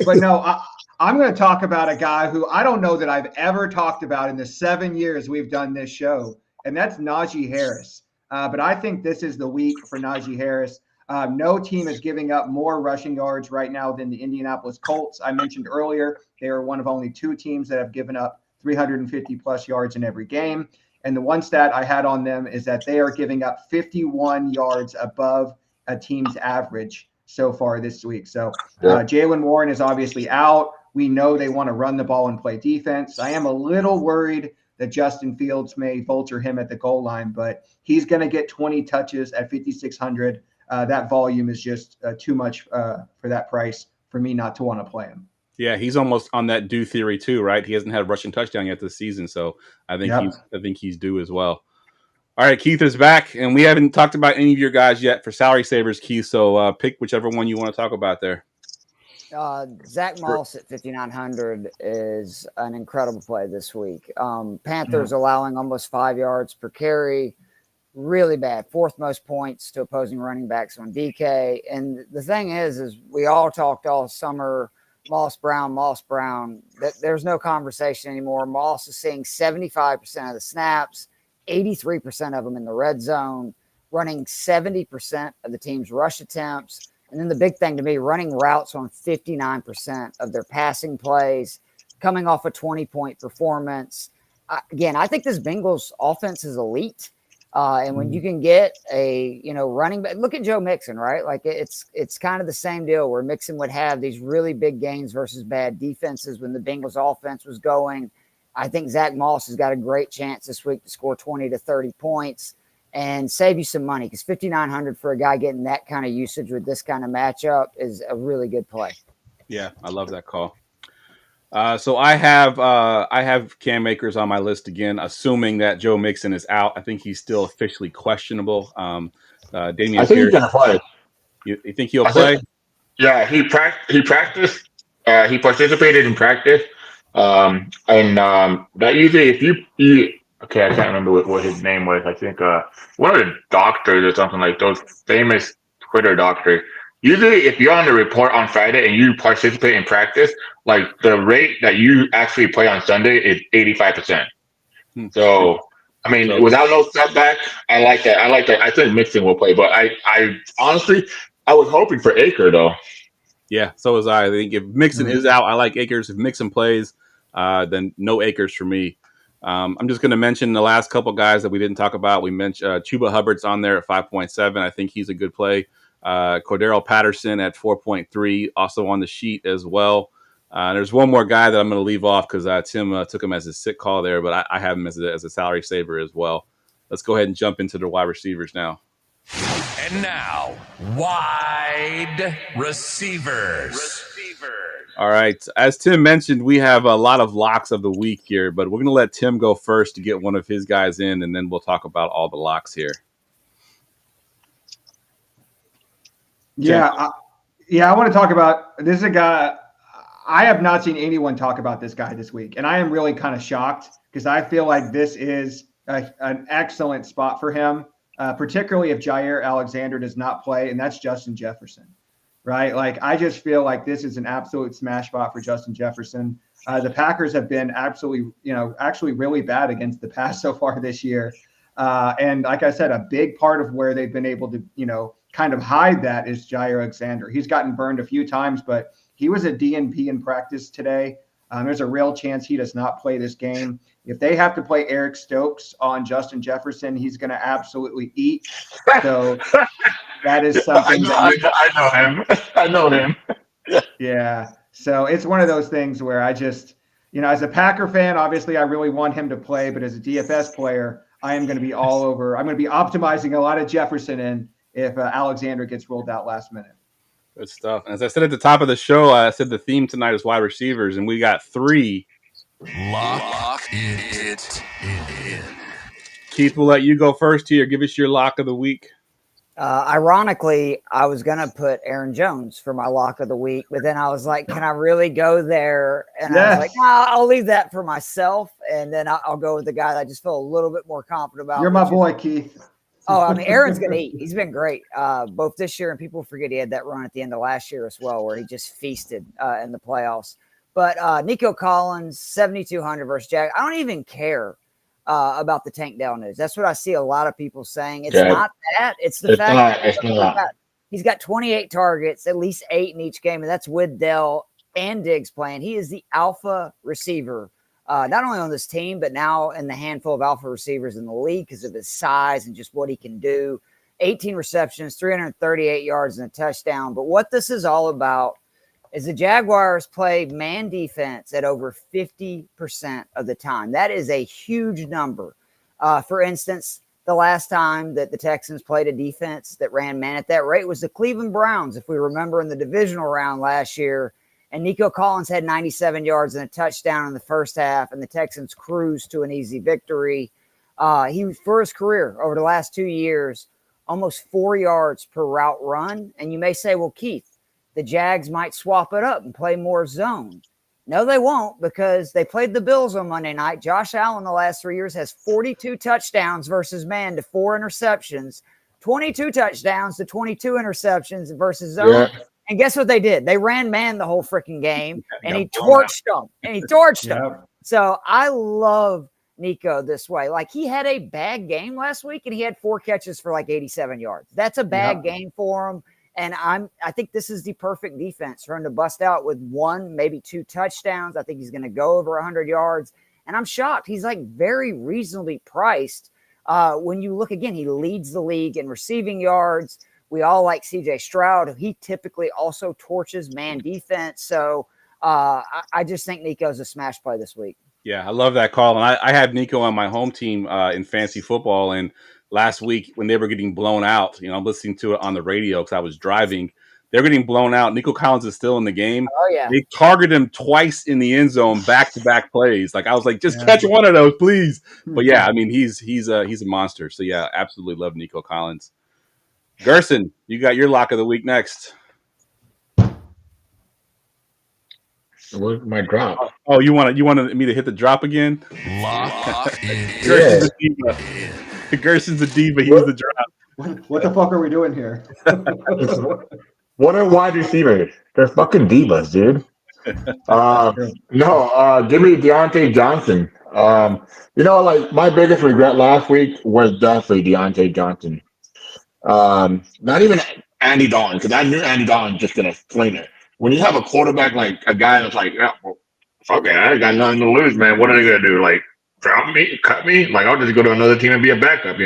But no, I'm going to talk about a guy who I don't know that I've ever talked about in the 7 years we've done this show, and that's Najee Harris. But I think this is the week for Najee Harris. No team is giving up more rushing yards right now than the Indianapolis Colts. I mentioned earlier, they are one of only 2 teams that have given up 350-plus yards in every game. And the one stat I had on them is that they are giving up 51 yards above a team's average so far this week. So Jaylen Warren is obviously out. We know they want to run the ball and play defense. I am a little worried that Justin Fields may vulture him at the goal line, but he's going to get 20 touches at 5,600. That volume is just too much for that price for me not to want to play him. Yeah, he's almost on that due theory too, right? He hasn't had a rushing touchdown yet this season, so I think he's due as well. All right, Keith is back, and we haven't talked about any of your guys yet for salary savers, Keith. So pick whichever one you want to talk about there. Zach Moss at 5,900 is an incredible play this week. Panthers allowing almost 5 yards per carry. Really bad. 4th most points to opposing running backs on DK. And the thing is we all talked all summer, Moss Brown. There's no conversation anymore. Moss is seeing 75% of the snaps, 83% of them in the red zone, running 70% of the team's rush attempts. And then the big thing to me, running routes on 59% of their passing plays, coming off a 20-point performance. Again, I think this Bengals offense is elite. And when you can get a, running back, look at Joe Mixon, right? Like it's kind of the same deal where Mixon would have these really big gains versus bad defenses when the Bengals offense was going. I think Zach Moss has got a great chance this week to score 20 to 30 points and save you some money because 5,900 for a guy getting that kind of usage with this kind of matchup is a really good play. Yeah, I love that call. So I have Cam Akers on my list again, assuming that Joe Mixon is out. I think he's still officially questionable. Damian I think he's gonna play. You think he'll play? Yeah, he practiced. He participated in practice. And that usually, if you okay, I can't remember what his name was. I think one of the doctors or something like those famous Twitter doctors. Usually, if you're on the report on Friday and you participate in practice, like the rate that you actually play on Sunday is 85%. So, I mean, without no setback, I like that. I think Mixon will play, but I honestly, I was hoping for Akers though. Yeah, so was I. I think if Mixon is out, I like Akers. If Mixon plays, then no Akers for me. I'm just going to mention the last couple guys that we didn't talk about. We mentioned Chuba Hubbard's on there at 5.7. I think he's a good play. Cordero Patterson at 4.3, also on the sheet as well. There's one more guy that I'm going to leave off because Tim took him as his sit call there, but I have him as a salary saver as well. Let's go ahead and jump into the wide receivers now. And now, wide receivers. All right. As Tim mentioned, we have a lot of locks of the week here, but we're going to let Tim go first to get one of his guys in, and then we'll talk about all the locks here. Yeah, I want to talk about this. Is a guy I have not seen anyone talk about this guy this week, and I am really kind of shocked because I feel like this is an excellent spot for him, particularly if Jair Alexander does not play, and that's Justin Jefferson, right? Like I just feel like this is an absolute smash spot for Justin Jefferson. The Packers have been absolutely, actually really bad against the pass so far this year, and like I said, a big part of where they've been able to, kind of hide that is Jair Alexander. He's gotten burned a few times, but he was a DNP in practice today. There's a real chance he does not play this game. If they have to play Eric Stokes on Justin Jefferson, he's going to absolutely eat. So that is something. I know him. Yeah. So it's one of those things where I just, as a Packer fan, obviously I really want him to play, but as a DFS player, I am going to be all over. I'm going to be optimizing a lot of Jefferson in if Alexander gets rolled out last minute. Good stuff. And as I said at the top of the show, I said the theme tonight is wide receivers, and we got 3. Lock it in. Keith, we'll let you go first here. Give us your lock of the week. Ironically, I was going to put Aaron Jones for my lock of the week, but then I was like, can I really go there? And I was like, I'll leave that for myself, and then I'll go with the guy that I just feel a little bit more confident about. You're my boy, Keith. Oh, I mean, Aaron's going to eat. He's been great both this year, and people forget he had that run at the end of last year as well where he just feasted in the playoffs. But Nico Collins, 7,200 versus Jag. I don't even care about the Tank Dell news. That's what I see a lot of people saying. It's not that. It's the fact that he's got 28 targets, at least 8 in each game, and that's with Dell and Diggs playing. He is the alpha receiver. Not only on this team, but now in the handful of alpha receivers in the league because of his size and just what he can do. 18 receptions, 338 yards, and a touchdown. But what this is all about is the Jaguars play man defense at over 50% of the time. That is a huge number. For instance, the last time that the Texans played a defense that ran man at that rate was the Cleveland Browns, if we remember in the divisional round last year. And Nico Collins had 97 yards and a touchdown in the first half, and the Texans cruised to an easy victory. He, for his career, over the last 2 years, almost 4 yards per route run. And you may say, well, Keith, the Jags might swap it up and play more zone. No, they won't, because they played the Bills on Monday night. Josh Allen the last 3 years has 42 touchdowns versus man to 4 interceptions, 22 touchdowns to 22 interceptions versus zone. Yeah. And guess what they did? They ran man the whole freaking game, and he torched them. So I love Nico this way. Like, he had a bad game last week, and he had 4 catches for like 87 yards. That's a bad game for him. And I think this is the perfect defense for him to bust out with 1, maybe 2 touchdowns. I think he's going to go over 100 yards. And I'm shocked. He's like very reasonably priced. When you look again, he leads the league in receiving yards. We all like CJ Stroud. He typically also torches man defense. So I just think Nico's a smash play this week. Yeah, I love that call. And I had Nico on my home team in fantasy football. And last week when they were getting blown out, I'm listening to it on the radio because I was driving. They're getting blown out. Nico Collins is still in the game. Oh, yeah. They targeted him twice in the end zone, back-to-back plays. Like, I was like, just catch one of those, please. But, yeah, I mean, he's a monster. So, yeah, absolutely love Nico Collins. Gerson, you got your lock of the week next. Where's my drop? Oh, you wanted me to hit the drop again? Lock Gerson's a diva. Gerson's a diva. He's the drop. What the fuck are we doing here? What are wide receivers? They're fucking divas, dude. Give me Deontay Johnson. Like my biggest regret last week was definitely Deontay Johnson. Not even Andy Dalton, because I knew Andy Dalton was just gonna flame it. When you have a quarterback like a guy that's like, yeah, well, fuck it, I ain't got nothing to lose, man. What are they gonna do? Like, drop me, cut me, like I'll just go to another team and be a backup,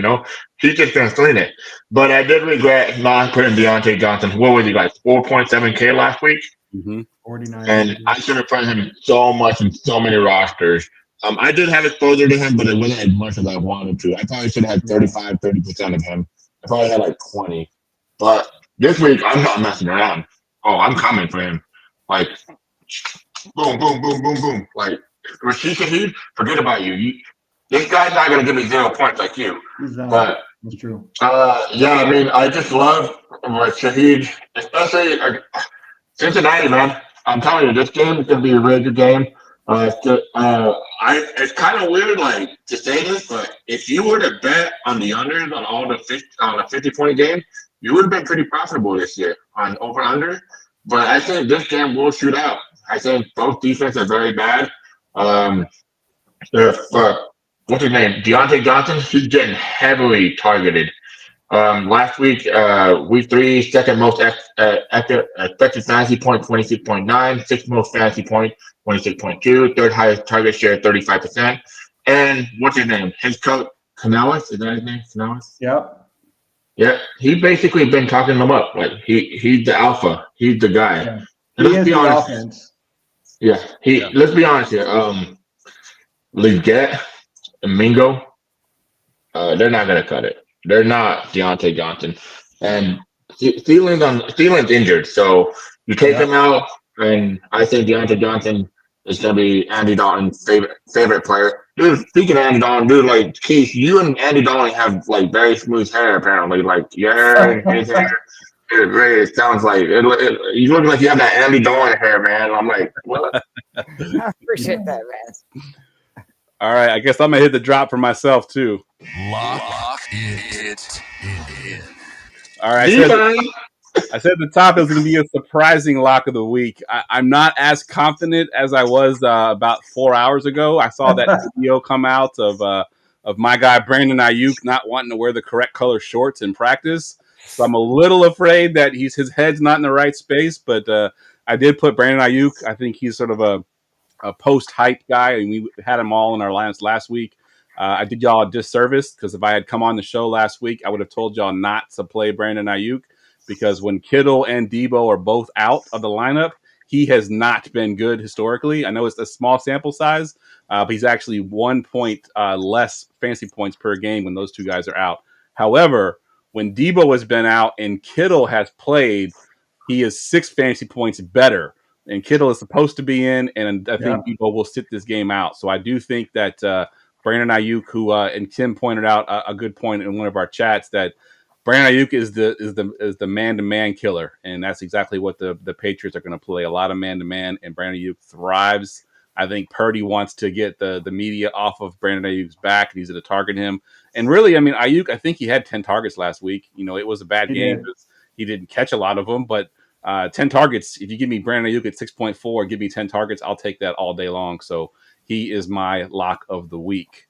He's just been sling it. But I did regret not putting Deontay Johnson. What was he, like 4.7K last week? Mm-hmm. 49. And I should have put him so much in so many rosters. I did have exposure to him, but it wasn't as much as I wanted to. I probably should have had 30% of him. I probably had like 20. But this week, I'm not messing around. Oh, I'm coming for him. Like, boom, boom, boom, boom, boom. Like, Rashid Shaheed, forget about you. This guy's not going to give me 0 points like you. But, That's true. yeah, I mean, I just love Shaheed, especially Cincinnati, man. I'm telling you, this game is going to be a really good game. It's kind of weird, like to say this, but if you were to bet on the unders on a 50-point game, you would have been pretty profitable this year on over under. But I think this game will shoot out. I think both defenses are very bad. What's his name? Deontay Johnson. He's getting heavily targeted. Last week, week 3, second most expected fantasy point, 26.9, sixth most fantasy point, 26.2, third highest target share, 35%. And what's his name? His coach, Canales, is that his name? Canales? Yep. Yeah, he basically been talking them up. Like he's the alpha. He's the guy. Yeah. Let's be honest. Offense. Yeah, let's be honest here. Leggett and Mingo, they're not gonna cut it. They're not Deontay Johnson, and Thielen's injured, so you take him out, and I think Deontay Johnson is gonna be Andy Dalton's favorite player. Dude, speaking of Andy Dalton, dude, like Keith, you and Andy Dalton have like very smooth hair apparently. Like your hair and his hair, it sounds like you look like you have that Andy Dalton hair, man. I'm like, what? I appreciate that, man. All right, I guess I'm gonna hit the drop for myself too. Lock it in. All right, I said the top is going to be a surprising lock of the week. I'm not as confident as I was about 4 hours ago. I saw that video come out of my guy Brandon Ayuk not wanting to wear the correct color shorts in practice. So I'm a little afraid that his head's not in the right space. But I did put Brandon Ayuk. I think he's sort of a post-hype guy, and we had him all in our lines last week. I did y'all a disservice because if I had come on the show last week, I would have told y'all not to play Brandon Ayuk because when Kittle and Debo are both out of the lineup, he has not been good historically. I know it's a small sample size, but he's actually 1 point less fantasy points per game when those two guys are out. However, when Debo has been out and Kittle has played, he is 6 fantasy points better. And Kittle is supposed to be in, and I think Debo will sit this game out. So I do think that Brandon Ayuk, who and Tim pointed out a good point in one of our chats, that Brandon Ayuk is the man-to-man killer, and that's exactly what the Patriots are going to play. A lot of man-to-man, and Brandon Ayuk thrives. I think Purdy wants to get the media off of Brandon Ayuk's back, and he's going to target him. And really, I mean, Ayuk, I think he had 10 targets last week. You know, it was a bad game. He didn't catch a lot of them, but 10 targets, if you give me Brandon Ayuk at 6.4, give me 10 targets, I'll take that all day long. So he is my lock of the week.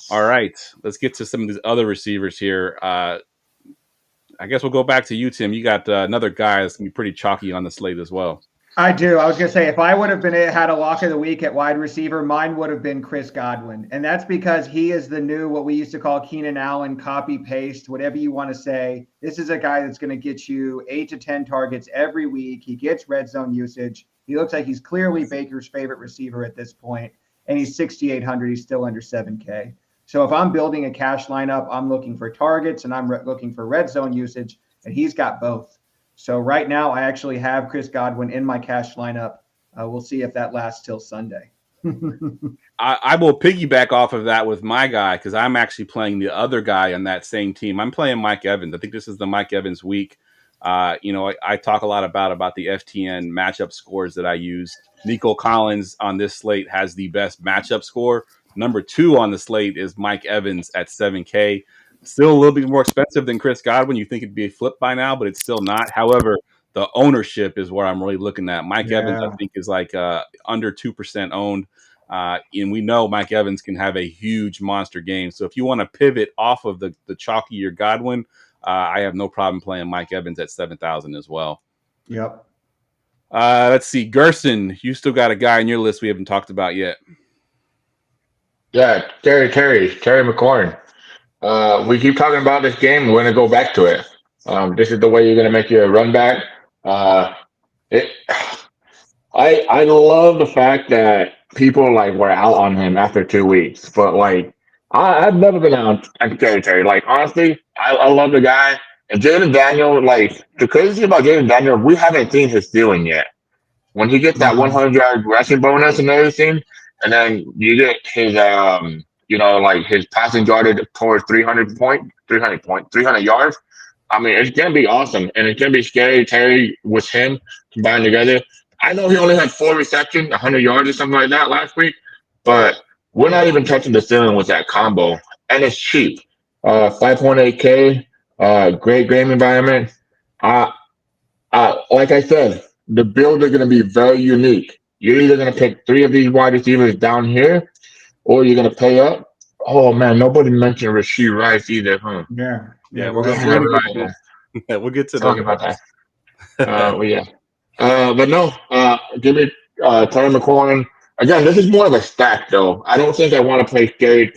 All right, let's get to some of these other receivers here. I guess we'll go back to you, Tim. You got another guy that's going to be pretty chalky on the slate as well. I do. I was going to say, if I would have had a lock of the week at wide receiver, mine would have been Chris Godwin. And that's because he is the new, what we used to call Keenan Allen, copy paste, whatever you want to say. This is a guy that's going to get you 8 to 10 targets every week. He gets red zone usage. He looks like he's clearly Baker's favorite receiver at this point. And he's 6,800. He's still under 7K. So if I'm building a cash lineup, I'm looking for targets and I'm looking for red zone usage. And he's got both. So right now, I actually have Chris Godwin in my cash lineup. We'll see if that lasts till Sunday. I will piggyback off of that with my guy because I'm actually playing the other guy on that same team. I'm playing Mike Evans. I think this is the Mike Evans week. I talk a lot about the FTN matchup scores that I use. Nico Collins on this slate has the best matchup score. Number 2 on the slate is Mike Evans at 7K. Still a little bit more expensive than Chris Godwin. You think it'd be a flip by now, but it's still not. However, the ownership is where I'm really looking at. Mike Evans, I think, is like under 2% owned. And we know Mike Evans can have a huge monster game. So if you want to pivot off of the chalkier Godwin, I have no problem playing Mike Evans at 7,000 as well. Yep. Let's see. Gerson, you still got a guy on your list we haven't talked about yet. Yeah, Terry McLaurin. We keep talking about this game. We're gonna go back to it. This is the way you're gonna make your run back. Uh, it, I love the fact that people like were out on him after 2 weeks, but like I've never been out on Terry. Like honestly, I love the guy. And Jaden Daniel, like the crazy thing about Jaden Daniel, we haven't seen his ceiling yet. When he gets that Mhm. 100-yard rushing bonus and everything, and then you get his like his passing yardage towards 300 yards. I mean, it's gonna be awesome, and it's gonna be scary. Terry with him combined together. I know he only had 4 receptions, 100 yards or something like that last week, but we're not even touching the ceiling with that combo, and it's cheap. 5.8K, great game environment. Uh, like I said, the builds are going to be very unique. You're either going to pick three of these wide receivers down here, or you're going to pay up. Oh man, nobody mentioned Rasheed Rice either, huh? Yeah. Yeah, We'll we're get to gonna that. get to yeah, we'll get to Talk those. about that. Well, yeah. But no, give me Terry McLaurin. Again, this is more of a stack, though. I don't think I want to play Scary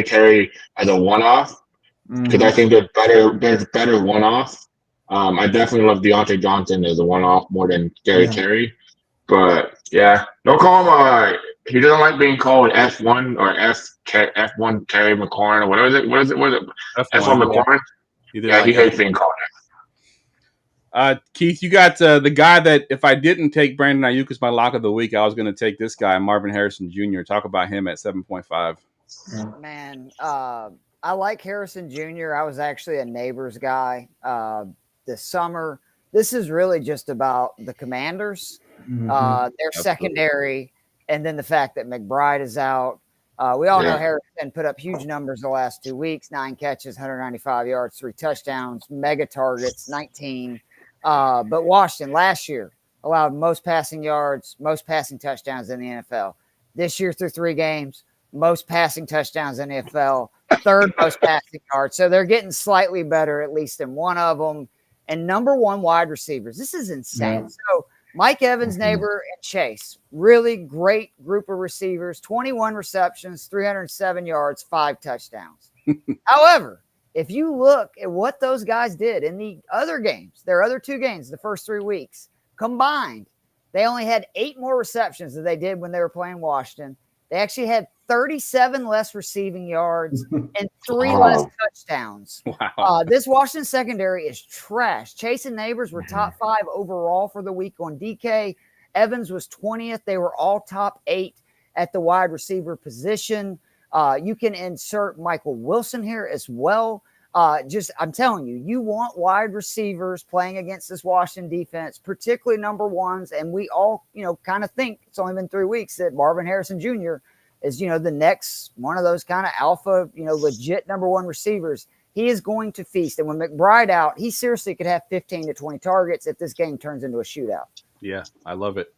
Terry as a one-off because I Mhm. think there's better one-offs. I definitely love Deontay Johnson as a one-off more than Scary Yeah. Terry. But yeah, don't call him. He doesn't like being called F1 or F1 Terry McLaurin or whatever is it. What is it? What is it? F1 F1, yeah. McLaurin. He didn't Yeah, he like hates F1. being called. Keith, you got the guy that if I didn't take Brandon Ayuk as my lock of the week, I was going to take this guy, Marvin Harrison Jr. Talk about him at 7.5. Yeah. Man, I like Harrison Jr. I was actually a Neighbors guy this summer. This is really just about the Commanders, Mhm. their Absolutely. secondary, and then the fact that McBride is out. We all know Yeah. Harrison put up huge numbers the last 2 weeks, 9 catches, 195 yards, 3 touchdowns, mega targets, 19. But Washington last year allowed most passing yards, most passing touchdowns in the NFL. This year through 3 games, most passing touchdowns in the NFL, third most passing yards. So they're getting slightly better, at least in one of them. And number 1 wide receivers. This is insane. Yeah. So Mike Evans, Neighbor, and Chase, really great group of receivers, 21 receptions, 307 yards, 5 touchdowns. However, if you look at what those guys did in the other games, their other 2 games, the first 3 weeks combined, they only had 8 more receptions than they did when they were playing Washington. They actually had 37 less receiving yards and 3 less touchdowns. Wow. This Washington secondary is trash. Chase and Neighbors were top 5 overall for the week on DK. Evans was 20th. They were all top 8 at the wide receiver position. You can insert Michael Wilson here as well. I'm telling you, you want wide receivers playing against this Washington defense, particularly number 1s. And we all, kind of think it's only been 3 weeks that Marvin Harrison Jr. is, the next one of those kind of alpha, legit number 1 receivers. He is going to feast. And when McBride out, he seriously could have 15 to 20 targets if this game turns into a shootout. Yeah, I love it.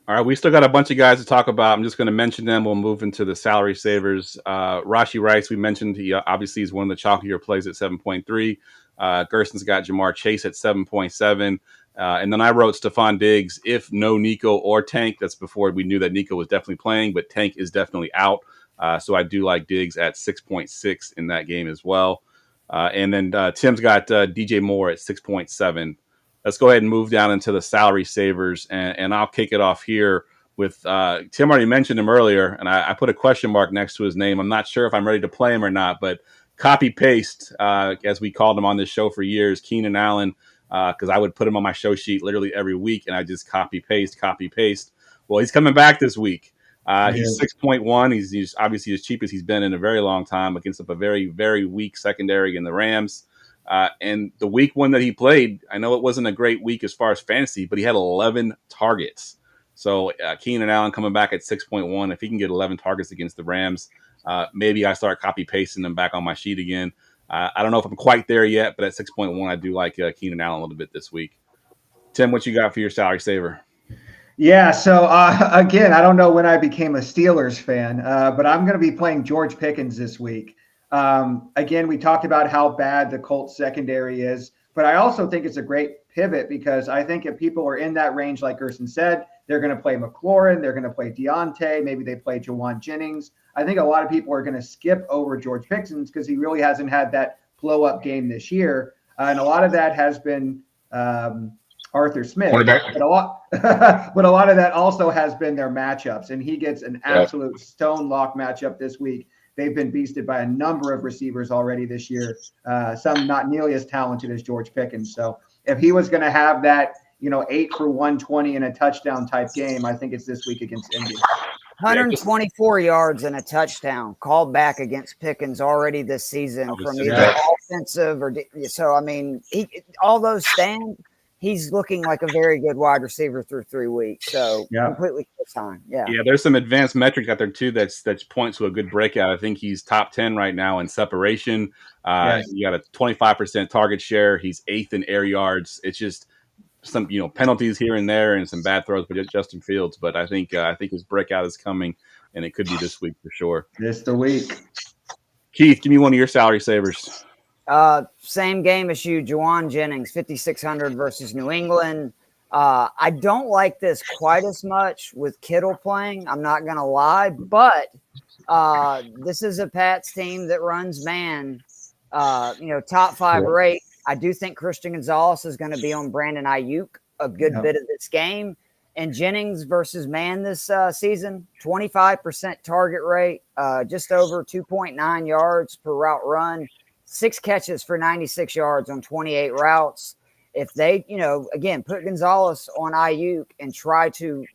All right, we still got a bunch of guys to talk about. I'm just going to mention them. We'll move into the salary savers. Rashee Rice, we mentioned, he obviously is one of the chalkier plays at 7.3. Gerson's got Jamar Chase at 7.7. And then I wrote Stephon Diggs, if no Nico or Tank. That's before we knew that Nico was definitely playing, but Tank is definitely out. So I do like Diggs at 6.6 in that game as well. And then Tim's got DJ Moore at 6.7. Let's go ahead and move down into the salary savers, and I'll kick it off here with Tim already mentioned him earlier, and I put a question mark next to his name. I'm not sure if I'm ready to play him or not, but copy paste, as we called him on this show for years, Keenan Allen, because I would put him on my show sheet literally every week, and I just copy paste. Well, he's coming back this week. He's 6.1. He's obviously as cheap as he's been in a very long time against a very, very weak secondary in the Rams. And the week 1 that he played, I know it wasn't a great week as far as fantasy, but he had 11 targets. So Keenan Allen coming back at 6.1. If he can get 11 targets against the Rams, maybe I start copy pasting them back on my sheet again. I don't know if I'm quite there yet, but at 6.1, I do like Keenan Allen a little bit this week. Tim, what you got for your salary saver? Yeah, so again, I don't know when I became a Steelers fan, but I'm going to be playing George Pickens this week. Again, we talked about how bad the Colts secondary is, But I also think it's a great pivot because I think if people are in that range, like Gerson said, they're going to play McLaurin, they're going to play Deontay, maybe they play Jawan Jennings. I think a lot of people are going to skip over George Pickens because he really hasn't had that blow-up game this year. And a lot of that has been Arthur Smith. But a lot of that also has been their matchups. And he gets an absolute stone lock matchup this week. They've been beasted by a number of receivers already this year, some not nearly as talented as George Pickens. So if he was going to have that, 8 for 120 and a touchdown type game, I think it's this week against Indy. 124 yards and a touchdown called back against Pickens already this season from either offensive or so. I mean, all those stand. He's looking like a very good wide receiver through 3 weeks. So completely full time. Yeah. There's some advanced metrics out there too that's points to a good breakout. I think he's top 10 right now in separation. You got a 25% target share. He's 8th in air yards. It's just some penalties here and there and some bad throws by Justin Fields. But I think his breakout is coming, and it could be this week for sure. This the week. Keith, give me one of your salary savers. Same game as you, Jawan Jennings, 5,600 versus New England. I don't like this quite as much with Kittle playing. I'm not going to lie, but this is a Pats team that runs man, top 5 or 8. I do think Christian Gonzalez is going to be on Brandon Ayuk a good bit of this game. And Jennings versus man this season, 25% target rate, just over 2.9 yards per route run. 6 catches for 96 yards on 28 routes. If they, again, put Gonzalez on Ayuk and try to,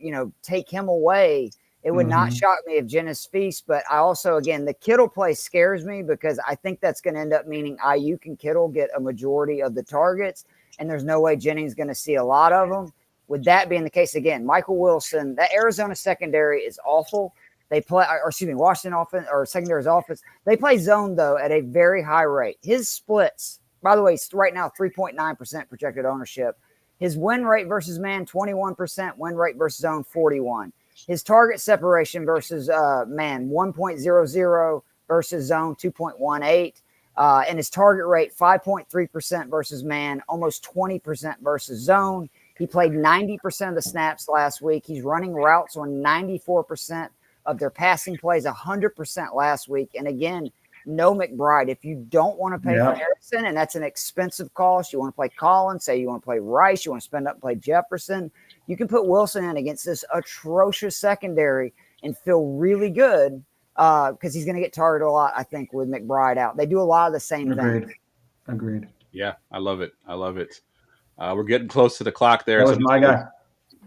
take him away, it would not shock me if Jennings feasts. But I also, again, the Kittle play scares me because I think that's going to end up meaning Ayuk and Kittle get a majority of the targets, and there's no way Jennings is going to see a lot of them. With that being the case, again, Michael Wilson, that Arizona secondary is awful. They play, Washington offense or secondary's offense. They play zone, though, at a very high rate. His splits, by the way, right now, 3.9% projected ownership. His win rate versus man, 21%. Win rate versus zone, 41%. His target separation versus man, 1.00 versus zone, 2.18. And his target rate, 5.3% versus man, almost 20% versus zone. He played 90% of the snaps last week. He's running routes on 94% of their passing plays, 100% last week. And again, no McBride. If you don't want to pay for Harrison, and that's an expensive cost, you want to play Collins, say you want to play Rice, you want to spend up and play Jefferson, you can put Wilson in against this atrocious secondary and feel really good because he's going to get targeted a lot, I think, with McBride out. They do a lot of the same things. Agreed. Yeah, I love it. We're getting close to the clock there. That was my guy.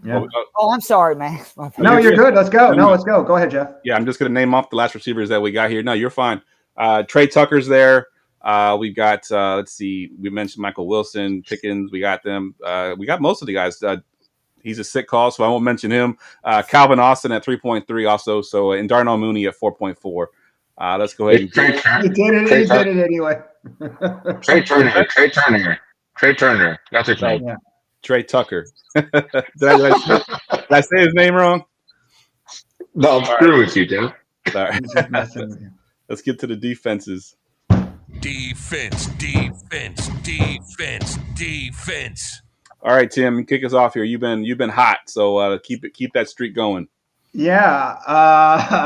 Yeah. Oh, I'm sorry, man. No, you're good. Let's go. Let's go. Go ahead, Jeff. Yeah, I'm just going to name off the last receivers that we got here. No, you're fine. Trey Tucker's there. We've got, let's see, we mentioned Michael Wilson, Pickens. We got them. We got most of the guys. He's a sick call, so I won't mention him. Calvin Austin at 3.3 also. So, and Darnell Mooney at 4.4. Let's go ahead. He did it anyway. Trey Turner. That's his name. Yeah. Trey Tucker. did I say his name wrong? No, I'm screwing with you, Jeff. Sorry. Let's get to the defenses. Defense. All right, Tim, kick us off here. You've been hot, so keep that streak going. Yeah,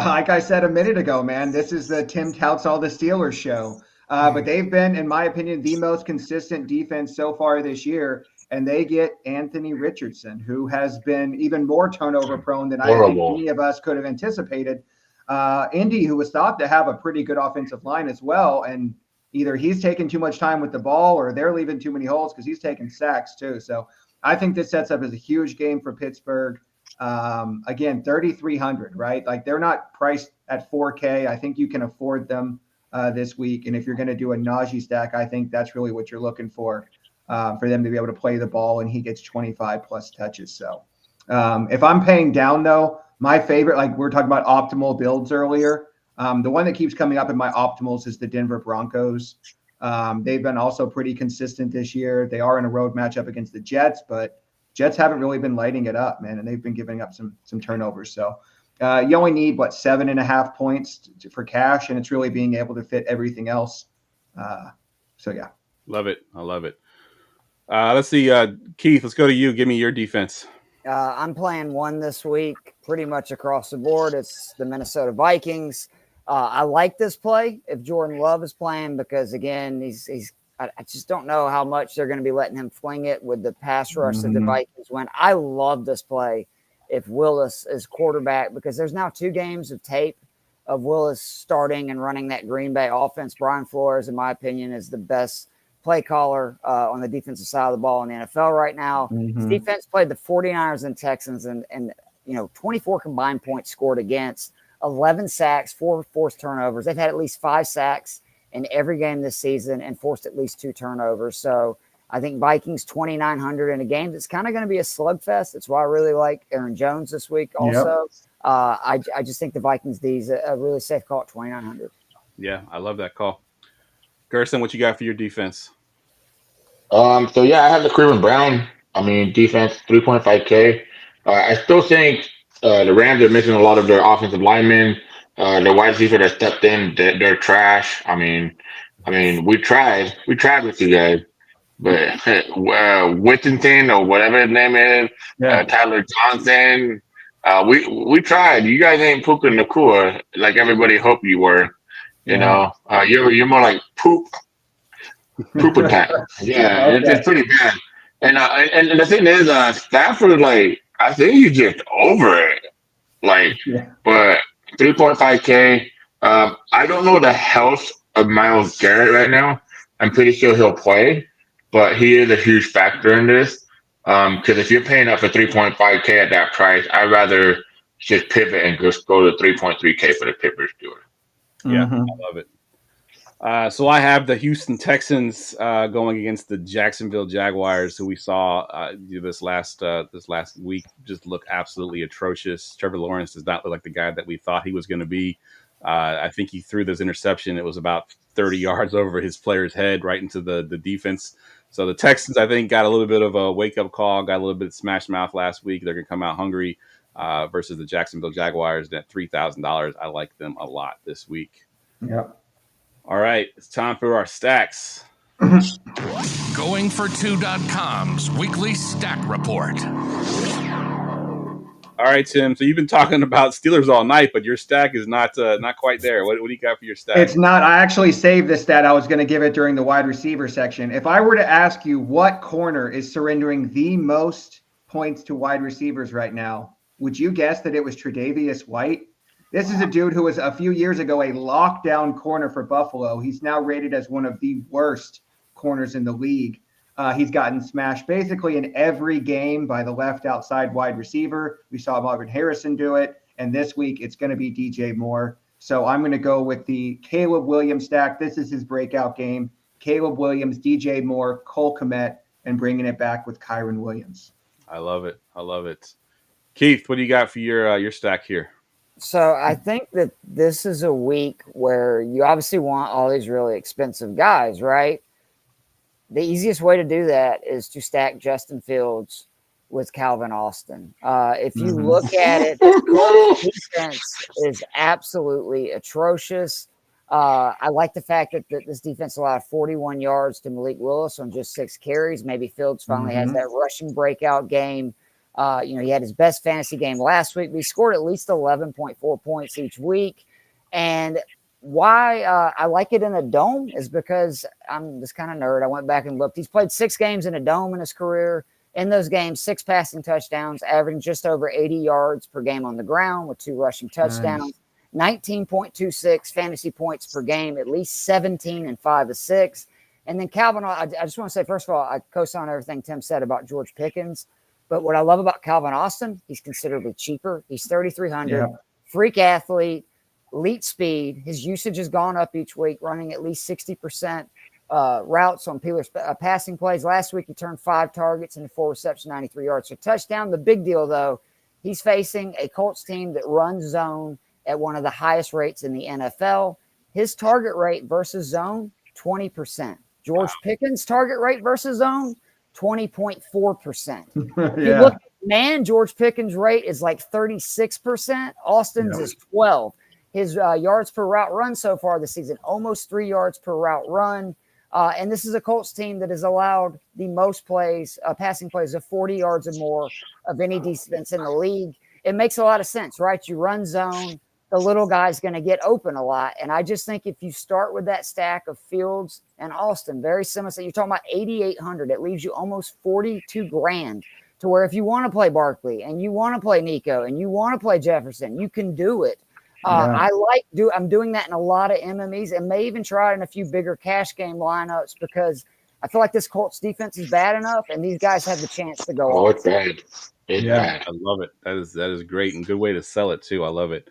like I said a minute ago, man, this is the Tim Touts All the Steelers show. But they've been, in my opinion, the most consistent defense so far this year. And they get Anthony Richardson, who has been even more turnover prone than I think any of us could have anticipated. Indy, who was thought to have a pretty good offensive line as well. And either he's taking too much time with the ball or they're leaving too many holes because he's taking sacks too. So I think this sets up as a huge game for Pittsburgh. Again, 3,300, right? Like they're not priced at 4K. I think you can afford them this week. And if you're going to do a Najee stack, I think that's really what you're looking for them to be able to play the ball, and he gets 25 plus touches. So if I'm paying down though, my favorite, like we were talking about optimal builds earlier, the one that keeps coming up in my optimals is the Denver Broncos. They've been also pretty consistent this year. They are in a road matchup against the Jets, but Jets haven't really been lighting it up, man, and they've been giving up some turnovers. So you only need 7.5 points for cash, and it's really being able to fit everything else. So yeah, love it. I love it. Let's see. Keith, let's go to you. Give me your defense. I'm playing one this week pretty much across the board. It's the Minnesota Vikings. I like this play if Jordan Love is playing because, again, I just don't know how much they're going to be letting him fling it with the pass rush that the Vikings win. I love this play if Willis is quarterback because there's now 2 games of tape of Willis starting and running that Green Bay offense. Brian Flores, in my opinion, is the best play caller on the defensive side of the ball in the NFL right now. His defense played the 49ers and Texans and 24 combined points scored against, 11 sacks, 4 forced turnovers. They've had at least 5 sacks in every game this season and forced at least 2 turnovers. So I think Vikings 2,900 in a game that's kind of going to be a slugfest. That's why I really like Aaron Jones this week also. Yep. I just think the Vikings D is a really safe call at 2,900. Yeah, I love that call. Gerson, what you got for your defense? So yeah, I have the Cleveland Brown. I mean, defense 3.5K. I still think the Rams are missing a lot of their offensive linemen. The wide receiver that stepped in, they're trash. I mean, we tried with you guys, but Whittington or whatever his name is, Tyler Johnson. We tried. You guys ain't Puka Nacua like everybody hoped you were. You know, you're more like poop attack. Yeah, okay. It's pretty bad. And the thing is, Stafford, like, I think he's just over it. Like, but 3.5K. I don't know the health of Myles Garrett right now. I'm pretty sure he'll play, but he is a huge factor in this. Because if you're paying up for 3.5K at that price, I'd rather just pivot and just go to 3.3K for the Pippers Stewart. Yeah, I love it. So I have the Houston Texans going against the Jacksonville Jaguars, who we saw this last week just look absolutely atrocious. Trevor Lawrence does not look like the guy that we thought he was going to be. I think he threw this interception. It was about 30 yards over his player's head right into the defense. So the Texans, I think, got a little bit of a wake-up call, got a little bit of smash mouth last week. They're going to come out hungry versus the Jacksonville Jaguars at $3,000. I like them a lot this week. Yep. All right, it's time for our stacks. GoingFor2.com's weekly stack report. All right, Tim. So you've been talking about Steelers all night, but your stack is not quite there. What do you got for your stack? It's not. I actually saved the stat. I was going to give it during the wide receiver section. If I were to ask you what corner is surrendering the most points to wide receivers right now, would you guess that it was Tre'Davious White? This is a dude who was a few years ago a lockdown corner for Buffalo. He's now rated as one of the worst corners in the league. He's gotten smashed basically in every game by the left outside wide receiver. We saw Marvin Harrison do it. And this week it's going to be DJ Moore. So I'm going to go with the Caleb Williams stack. This is his breakout game. Caleb Williams, DJ Moore, Cole Kmet, and bringing it back with Kyron Williams. I love it. Keith, what do you got for your stack here? So I think that this is a week where you obviously want all these really expensive guys, right? The easiest way to do that is to stack Justin Fields with Calvin Austin. If you look at it, the defense is absolutely atrocious. I like the fact that this defense allowed 41 yards to Malik Willis on just 6 carries. Maybe Fields finally has that rushing breakout game. He had his best fantasy game last week. We scored at least 11.4 points each week. And why I like it in a dome is because I'm this kind of nerd. I went back and looked. He's played 6 games in a dome in his career. In those games, 6 passing touchdowns, averaging just over 80 yards per game on the ground with 2 rushing touchdowns, 19.26 fantasy points per game, at least 17 and 5 assists. And then Calvin, I just want to say, first of all, I co-sign everything Tim said about George Pickens. But what I love about Calvin Austin, he's considerably cheaper. He's 3,300, freak athlete, elite speed. His usage has gone up each week, running at least 60% routes on Peeler's passing plays. Last week, he turned 5 targets into 4 receptions, 93 yards. So touchdown. The big deal, though, he's facing a Colts team that runs zone at one of the highest rates in the NFL. His target rate versus zone, 20%. George Pickens' target rate versus zone, 20.4%. You look at man, George Pickens' rate is like 36%. Austin's is 12. His yards per route run so far this season, almost 3 yards per route run. And this is a Colts team that has allowed the most plays, passing plays of 40 yards or more of any defense in the league. It makes a lot of sense, right? You run zone, the little guy's going to get open a lot. And I just think if you start with that stack of Fields and Austin, very similar, so you're talking about 8,800, it leaves you almost 42 grand to where if you want to play Barkley and you want to play Nico and you want to play Jefferson, you can do it. I'm doing that in a lot of MMEs and may even try it in a few bigger cash game lineups because I feel like this Colts defense is bad enough and these guys have the chance to go off. It's bad. It's bad. I love it. That is great and good way to sell it too. I love it.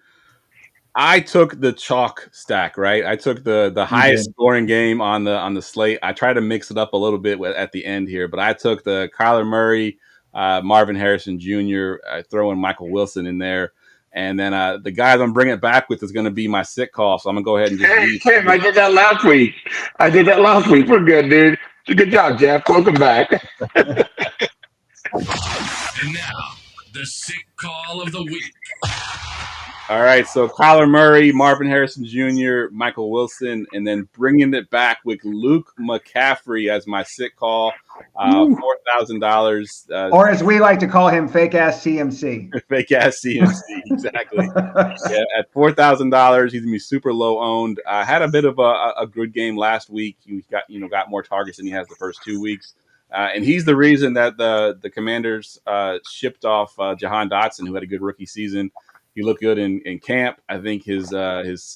I took the chalk stack, right? I took the highest scoring game on the slate. I tried to mix it up a little bit at the end here, but I took the Kyler Murray, Marvin Harrison Jr., throw in Michael Wilson in there. And then the guys I'm bringing it back with is going to be my sit call. So I'm going to go ahead and just Tim, I did that last week. We're good, dude. Good job, Jeff. Welcome back. And now, the sick call of the week. All right, so Kyler Murray, Marvin Harrison Jr., Michael Wilson, and then bringing it back with Luke McCaffrey as my sit call, $4,000. Or as we like to call him, fake-ass CMC. Fake-ass CMC, exactly. Yeah, at $4,000, he's going to be super low owned. Had a bit of a good game last week. He got more targets than he has the first 2 weeks. And he's the reason that the Commanders shipped off Jahan Dotson, who had a good rookie season. He looked good in camp. I think his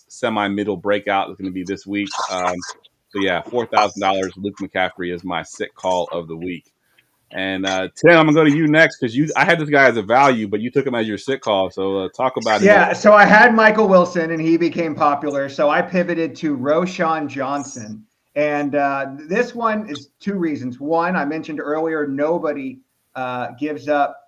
semi-middle breakout is going to be this week. So yeah, $4,000. Luke McCaffrey is my sit call of the week. And Tim, I'm gonna go to you next because I had this guy as a value, but you took him as your sit call. So talk about it. Yeah, so I had Michael Wilson, and he became popular. So I pivoted to Roschon Johnson, and this one is two reasons. One, I mentioned earlier, nobody gives up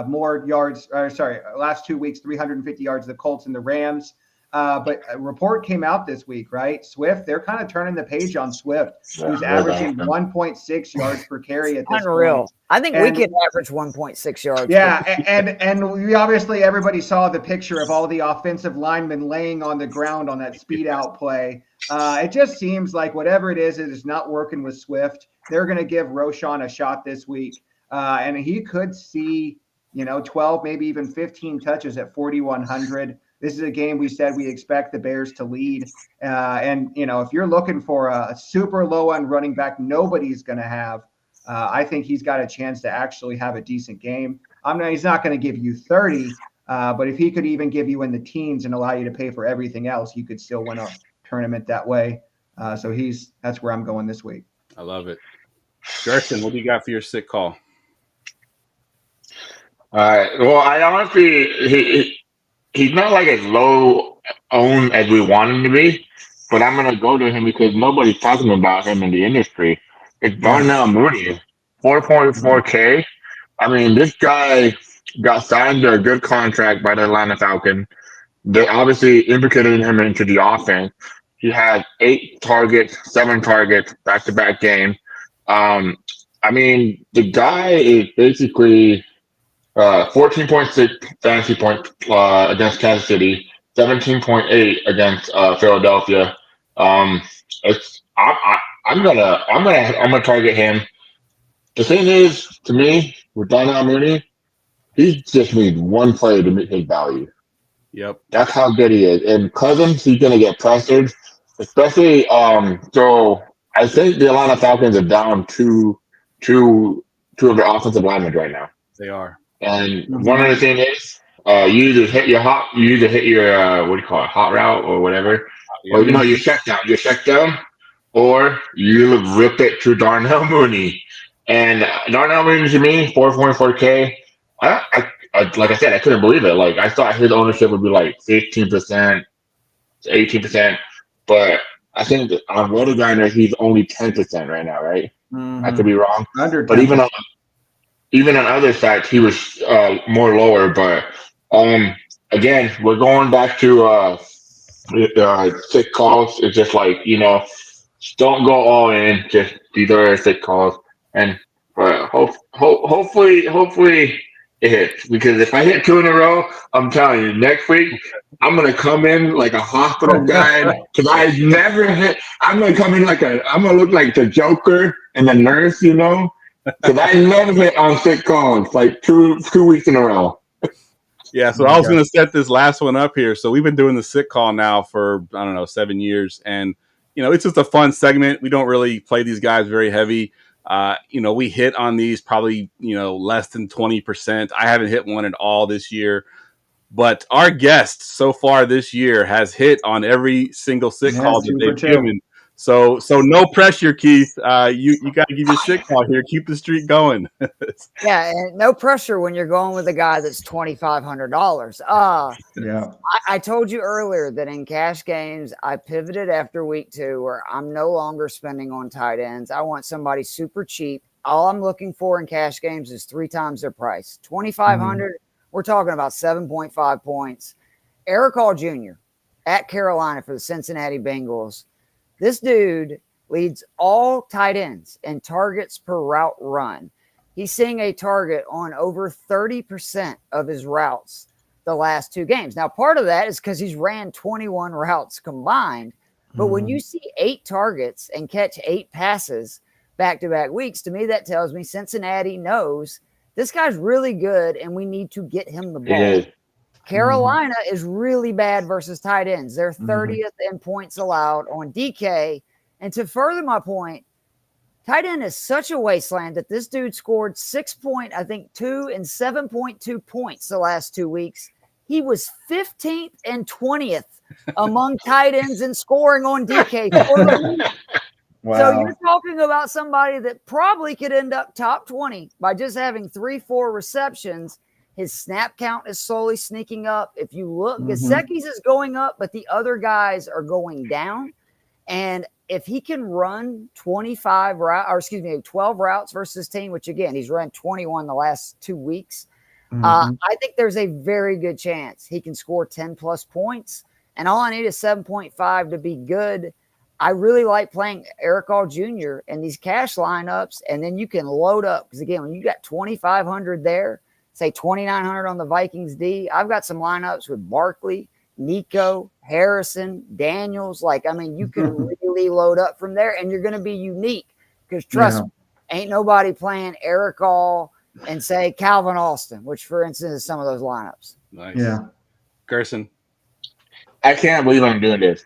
more yards, last 2 weeks, 350 yards, the Colts and the Rams. But a report came out this week, right? Swift, they're kind of turning the page on Swift, who's averaging 1.6 yards per carry at this Unreal. point. I think we could average 1.6 yards. Yeah, and we obviously, everybody saw the picture of all the offensive linemen laying on the ground on that speed out play. It just seems like whatever it is not working with Swift. They're going to give Roschon a shot this week. And he could see 12, maybe even 15 touches at 4,100. This is a game we said we expect the Bears to lead. And if you're looking for a super low end running back, nobody's going to have. I think he's got a chance to actually have a decent game. He's not going to give you 30, but if he could even give you in the teens and allow you to pay for everything else, you could still win a tournament that way. So that's where I'm going this week. I love it. Gerson, what do you got for your sit call? All right. Well, I honestly, he's not like as low owned as we want him to be, but I'm going to go to him because nobody's talking about him in the industry. It's Darnell Mooney, 4.4K. I mean, this guy got signed to a good contract by the Atlanta Falcons. They obviously implicated him into the offense. He had 8 targets, 7 targets, back-to-back game. I mean, the guy is basically 14.6 fantasy points against Kansas City, 17.8 against Philadelphia. I'm gonna target him. The thing is, to me, with Darnell Mooney, he just needs one play to meet his value. Yep, that's how good he is. And Cousins, he's gonna get pressured, especially. So I think the Atlanta Falcons are down two of their offensive linemen right now. They are. And one other thing is, you either hit your what do you call it, hot route or whatever, or your check down, or you rip it to Darnell Mooney. And Darnell Mooney to me, 4.4K. Like I said, I couldn't believe it. Like I thought his ownership would be like 15%, 18%, but I think on RotoGrinders he's only 10% right now, right? Mm-hmm. I could be wrong, but even on other sites, he was more lower. But again, we're going back to sick calls. It's just like don't go all in. Just these are sick calls, and hopefully it hits. Because if I hit 2 in a row, I'm telling you, next week I'm gonna come in like a hospital guy because I never hit. I'm gonna look like the Joker and the nurse, you know, because I never hit on sick calls like two weeks in a row. Yeah, so I was going to set this last one up here. So we've been doing the sick call now for, I don't know, 7 years. And, it's just a fun segment. We don't really play these guys very heavy. We hit on these probably, less than 20%. I haven't hit one at all this year. But our guest so far this year has hit on every single sick call that they've given. So no pressure, Keith. You got to give your sick call here. Keep the streak going. Yeah, and no pressure when you're going with a guy that's $2,500. Yeah. I told you earlier that in cash games, I pivoted after week 2 where I'm no longer spending on tight ends. I want somebody super cheap. All I'm looking for in cash games is 3 times their price. 2,500. We're talking about 7.5 points. Eric Hall Jr. at Carolina for the Cincinnati Bengals. This dude leads all tight ends in targets per route run. He's seeing a target on over 30% of his routes the last 2 games. Now, part of that is because he's ran 21 routes combined. But when you see 8 targets and catch 8 passes back-to-back weeks, to me that tells me Cincinnati knows this guy's really good and we need to get him the ball. Carolina is really bad versus tight ends. They're 30th in points allowed on DK. And to further my point, tight end is such a wasteland that this dude scored 2 and 7.2 points the last 2 weeks. He was 15th and 20th among tight ends in scoring on DK. Wow. So you're talking about somebody that probably could end up top 20 by just having 3-4 receptions. His snap count is slowly sneaking up. If you look, Gesicki's is going up, but the other guys are going down. And if he can run 12 routes versus his team, which again, he's run 21 the last 2 weeks. I think there's a very good chance he can score 10 plus points. And all I need is 7.5 to be good. I really like playing Eric Hall Jr. in these cash lineups. And then you can load up. Because again, when you got 2,500 there, say 2,900 on the Vikings D, I've got some lineups with Barkley, Nico, Harrison, Daniels. You can really load up from there, and you're going to be unique because trust me, ain't nobody playing Eric Hall and say Calvin Austin, which for instance is some of those lineups. Nice. Yeah. Gerson. I can't believe I'm doing this.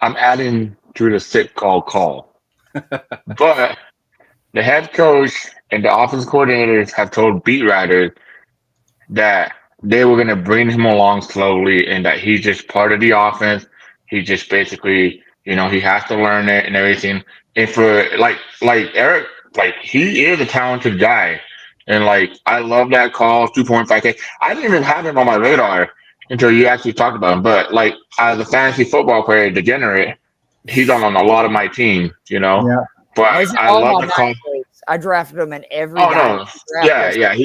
I'm adding to the sick call. But the head coach and the offense coordinators have told beat writers that they were going to bring him along slowly and that he's just part of the offense. He just basically, he has to learn it and everything. And for like Eric, he is a talented guy. And I love that call, 2.5K. I didn't even have him on my radar until you actually talked about him. But as a fantasy football player, degenerate, he's on a lot of my team, Yeah. But I love the call. I drafted him in every. Oh no! Yeah.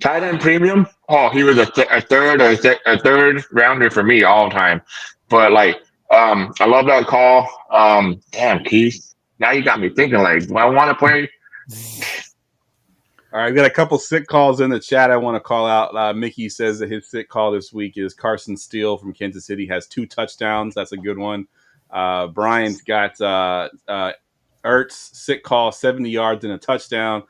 Tight end premium. Oh, he was a third rounder for me all the time. But I love that call. Damn, Keith. Now you got me thinking. Do I want to play? All right, we've got a couple sick calls in the chat I want to call out. Mickey says that his sick call this week is Carson Steele from Kansas City, has 2 touchdowns. That's a good one. Brian's got Ertz, sick call, 70 yards and a touchdown.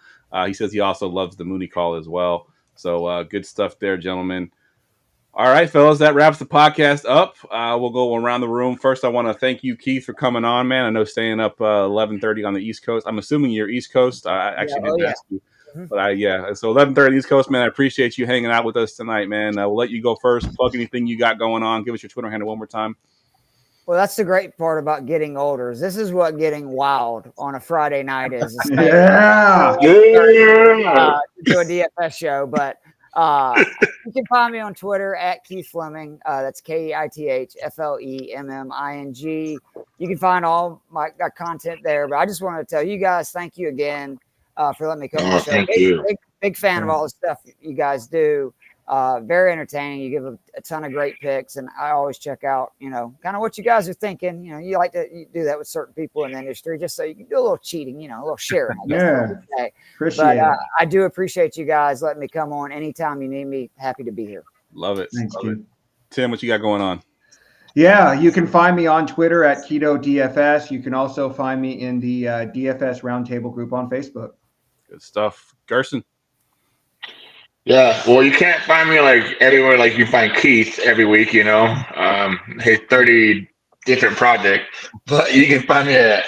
He says he also loves the Mooney call as well. So good stuff there, gentlemen. All right, fellas, that wraps the podcast up. We'll go around the room. First, I want to thank you, Keith, for coming on, man. I know staying up 11:30 on the East Coast. I'm assuming you're East Coast. I actually didn't ask you. But so 11:30 East Coast, man. I appreciate you hanging out with us tonight, man. We'll let you go first. Plug anything you got going on. Give us your Twitter handle one more time. Well, that's the great part about getting older. This is what getting wild on a Friday night is. Yeah. Do a DFS show, but you can find me on Twitter at Keith Fleming. That's KeithFleming. You can find all my content there. But I just wanted to tell you guys, thank you again for letting me come on the show. Thank you. Big fan of all the stuff you guys do. Very entertaining. You give a ton of great picks, and I always check out, kind of what you guys are thinking. You like to do that with certain people in the industry just so you can do a little cheating, a little sharing, I guess. Yeah, appreciate it. I do appreciate you guys letting me come on anytime you need me. Happy to be here. Love it. Thanks, Keith. Tim, what you got going on? Yeah, you can find me on Twitter at Keto DFS. You can also find me in the DFS Roundtable group on Facebook. Good stuff. Gerson? Yeah, well, you can't find me like everywhere like you find Keith every week, his 30 different projects. But you can find me at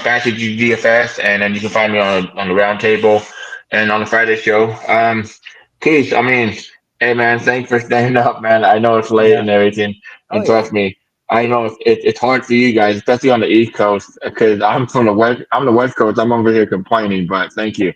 Fantasy DFS, and then you can find me on the Roundtable and on the Friday show. Keith, hey man, thanks for staying up, man. I know it's late and everything, and trust me, I know it's hard for you guys, especially on the East Coast, because I'm the West Coast. I'm over here complaining, but thank you.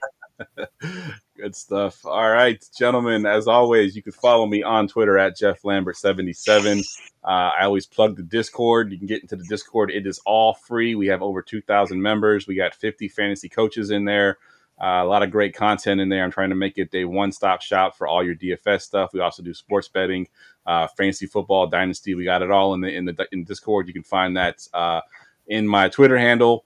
Good stuff. All right, gentlemen, as always, you can follow me on Twitter at Geoff Lambert77. I always plug the Discord. You can get into the Discord. It is all free. We have over 2,000 members. We got 50 fantasy coaches in there. A lot of great content in there. I'm trying to make it a one-stop shop for all your DFS stuff. We also do sports betting, fantasy football, dynasty. We got it all in the Discord. You can find that in my Twitter handle.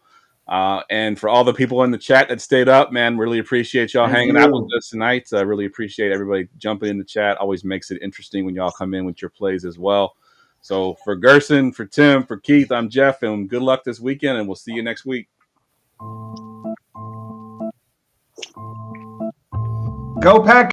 And for all the people in the chat that stayed up, man, really appreciate y'all hanging out with us tonight. I really appreciate everybody jumping in the chat. Always makes it interesting when y'all come in with your plays as well. So for Gerson, for Tim, for Keith, I'm Jeff, and good luck this weekend, and we'll see you next week. Go Pack!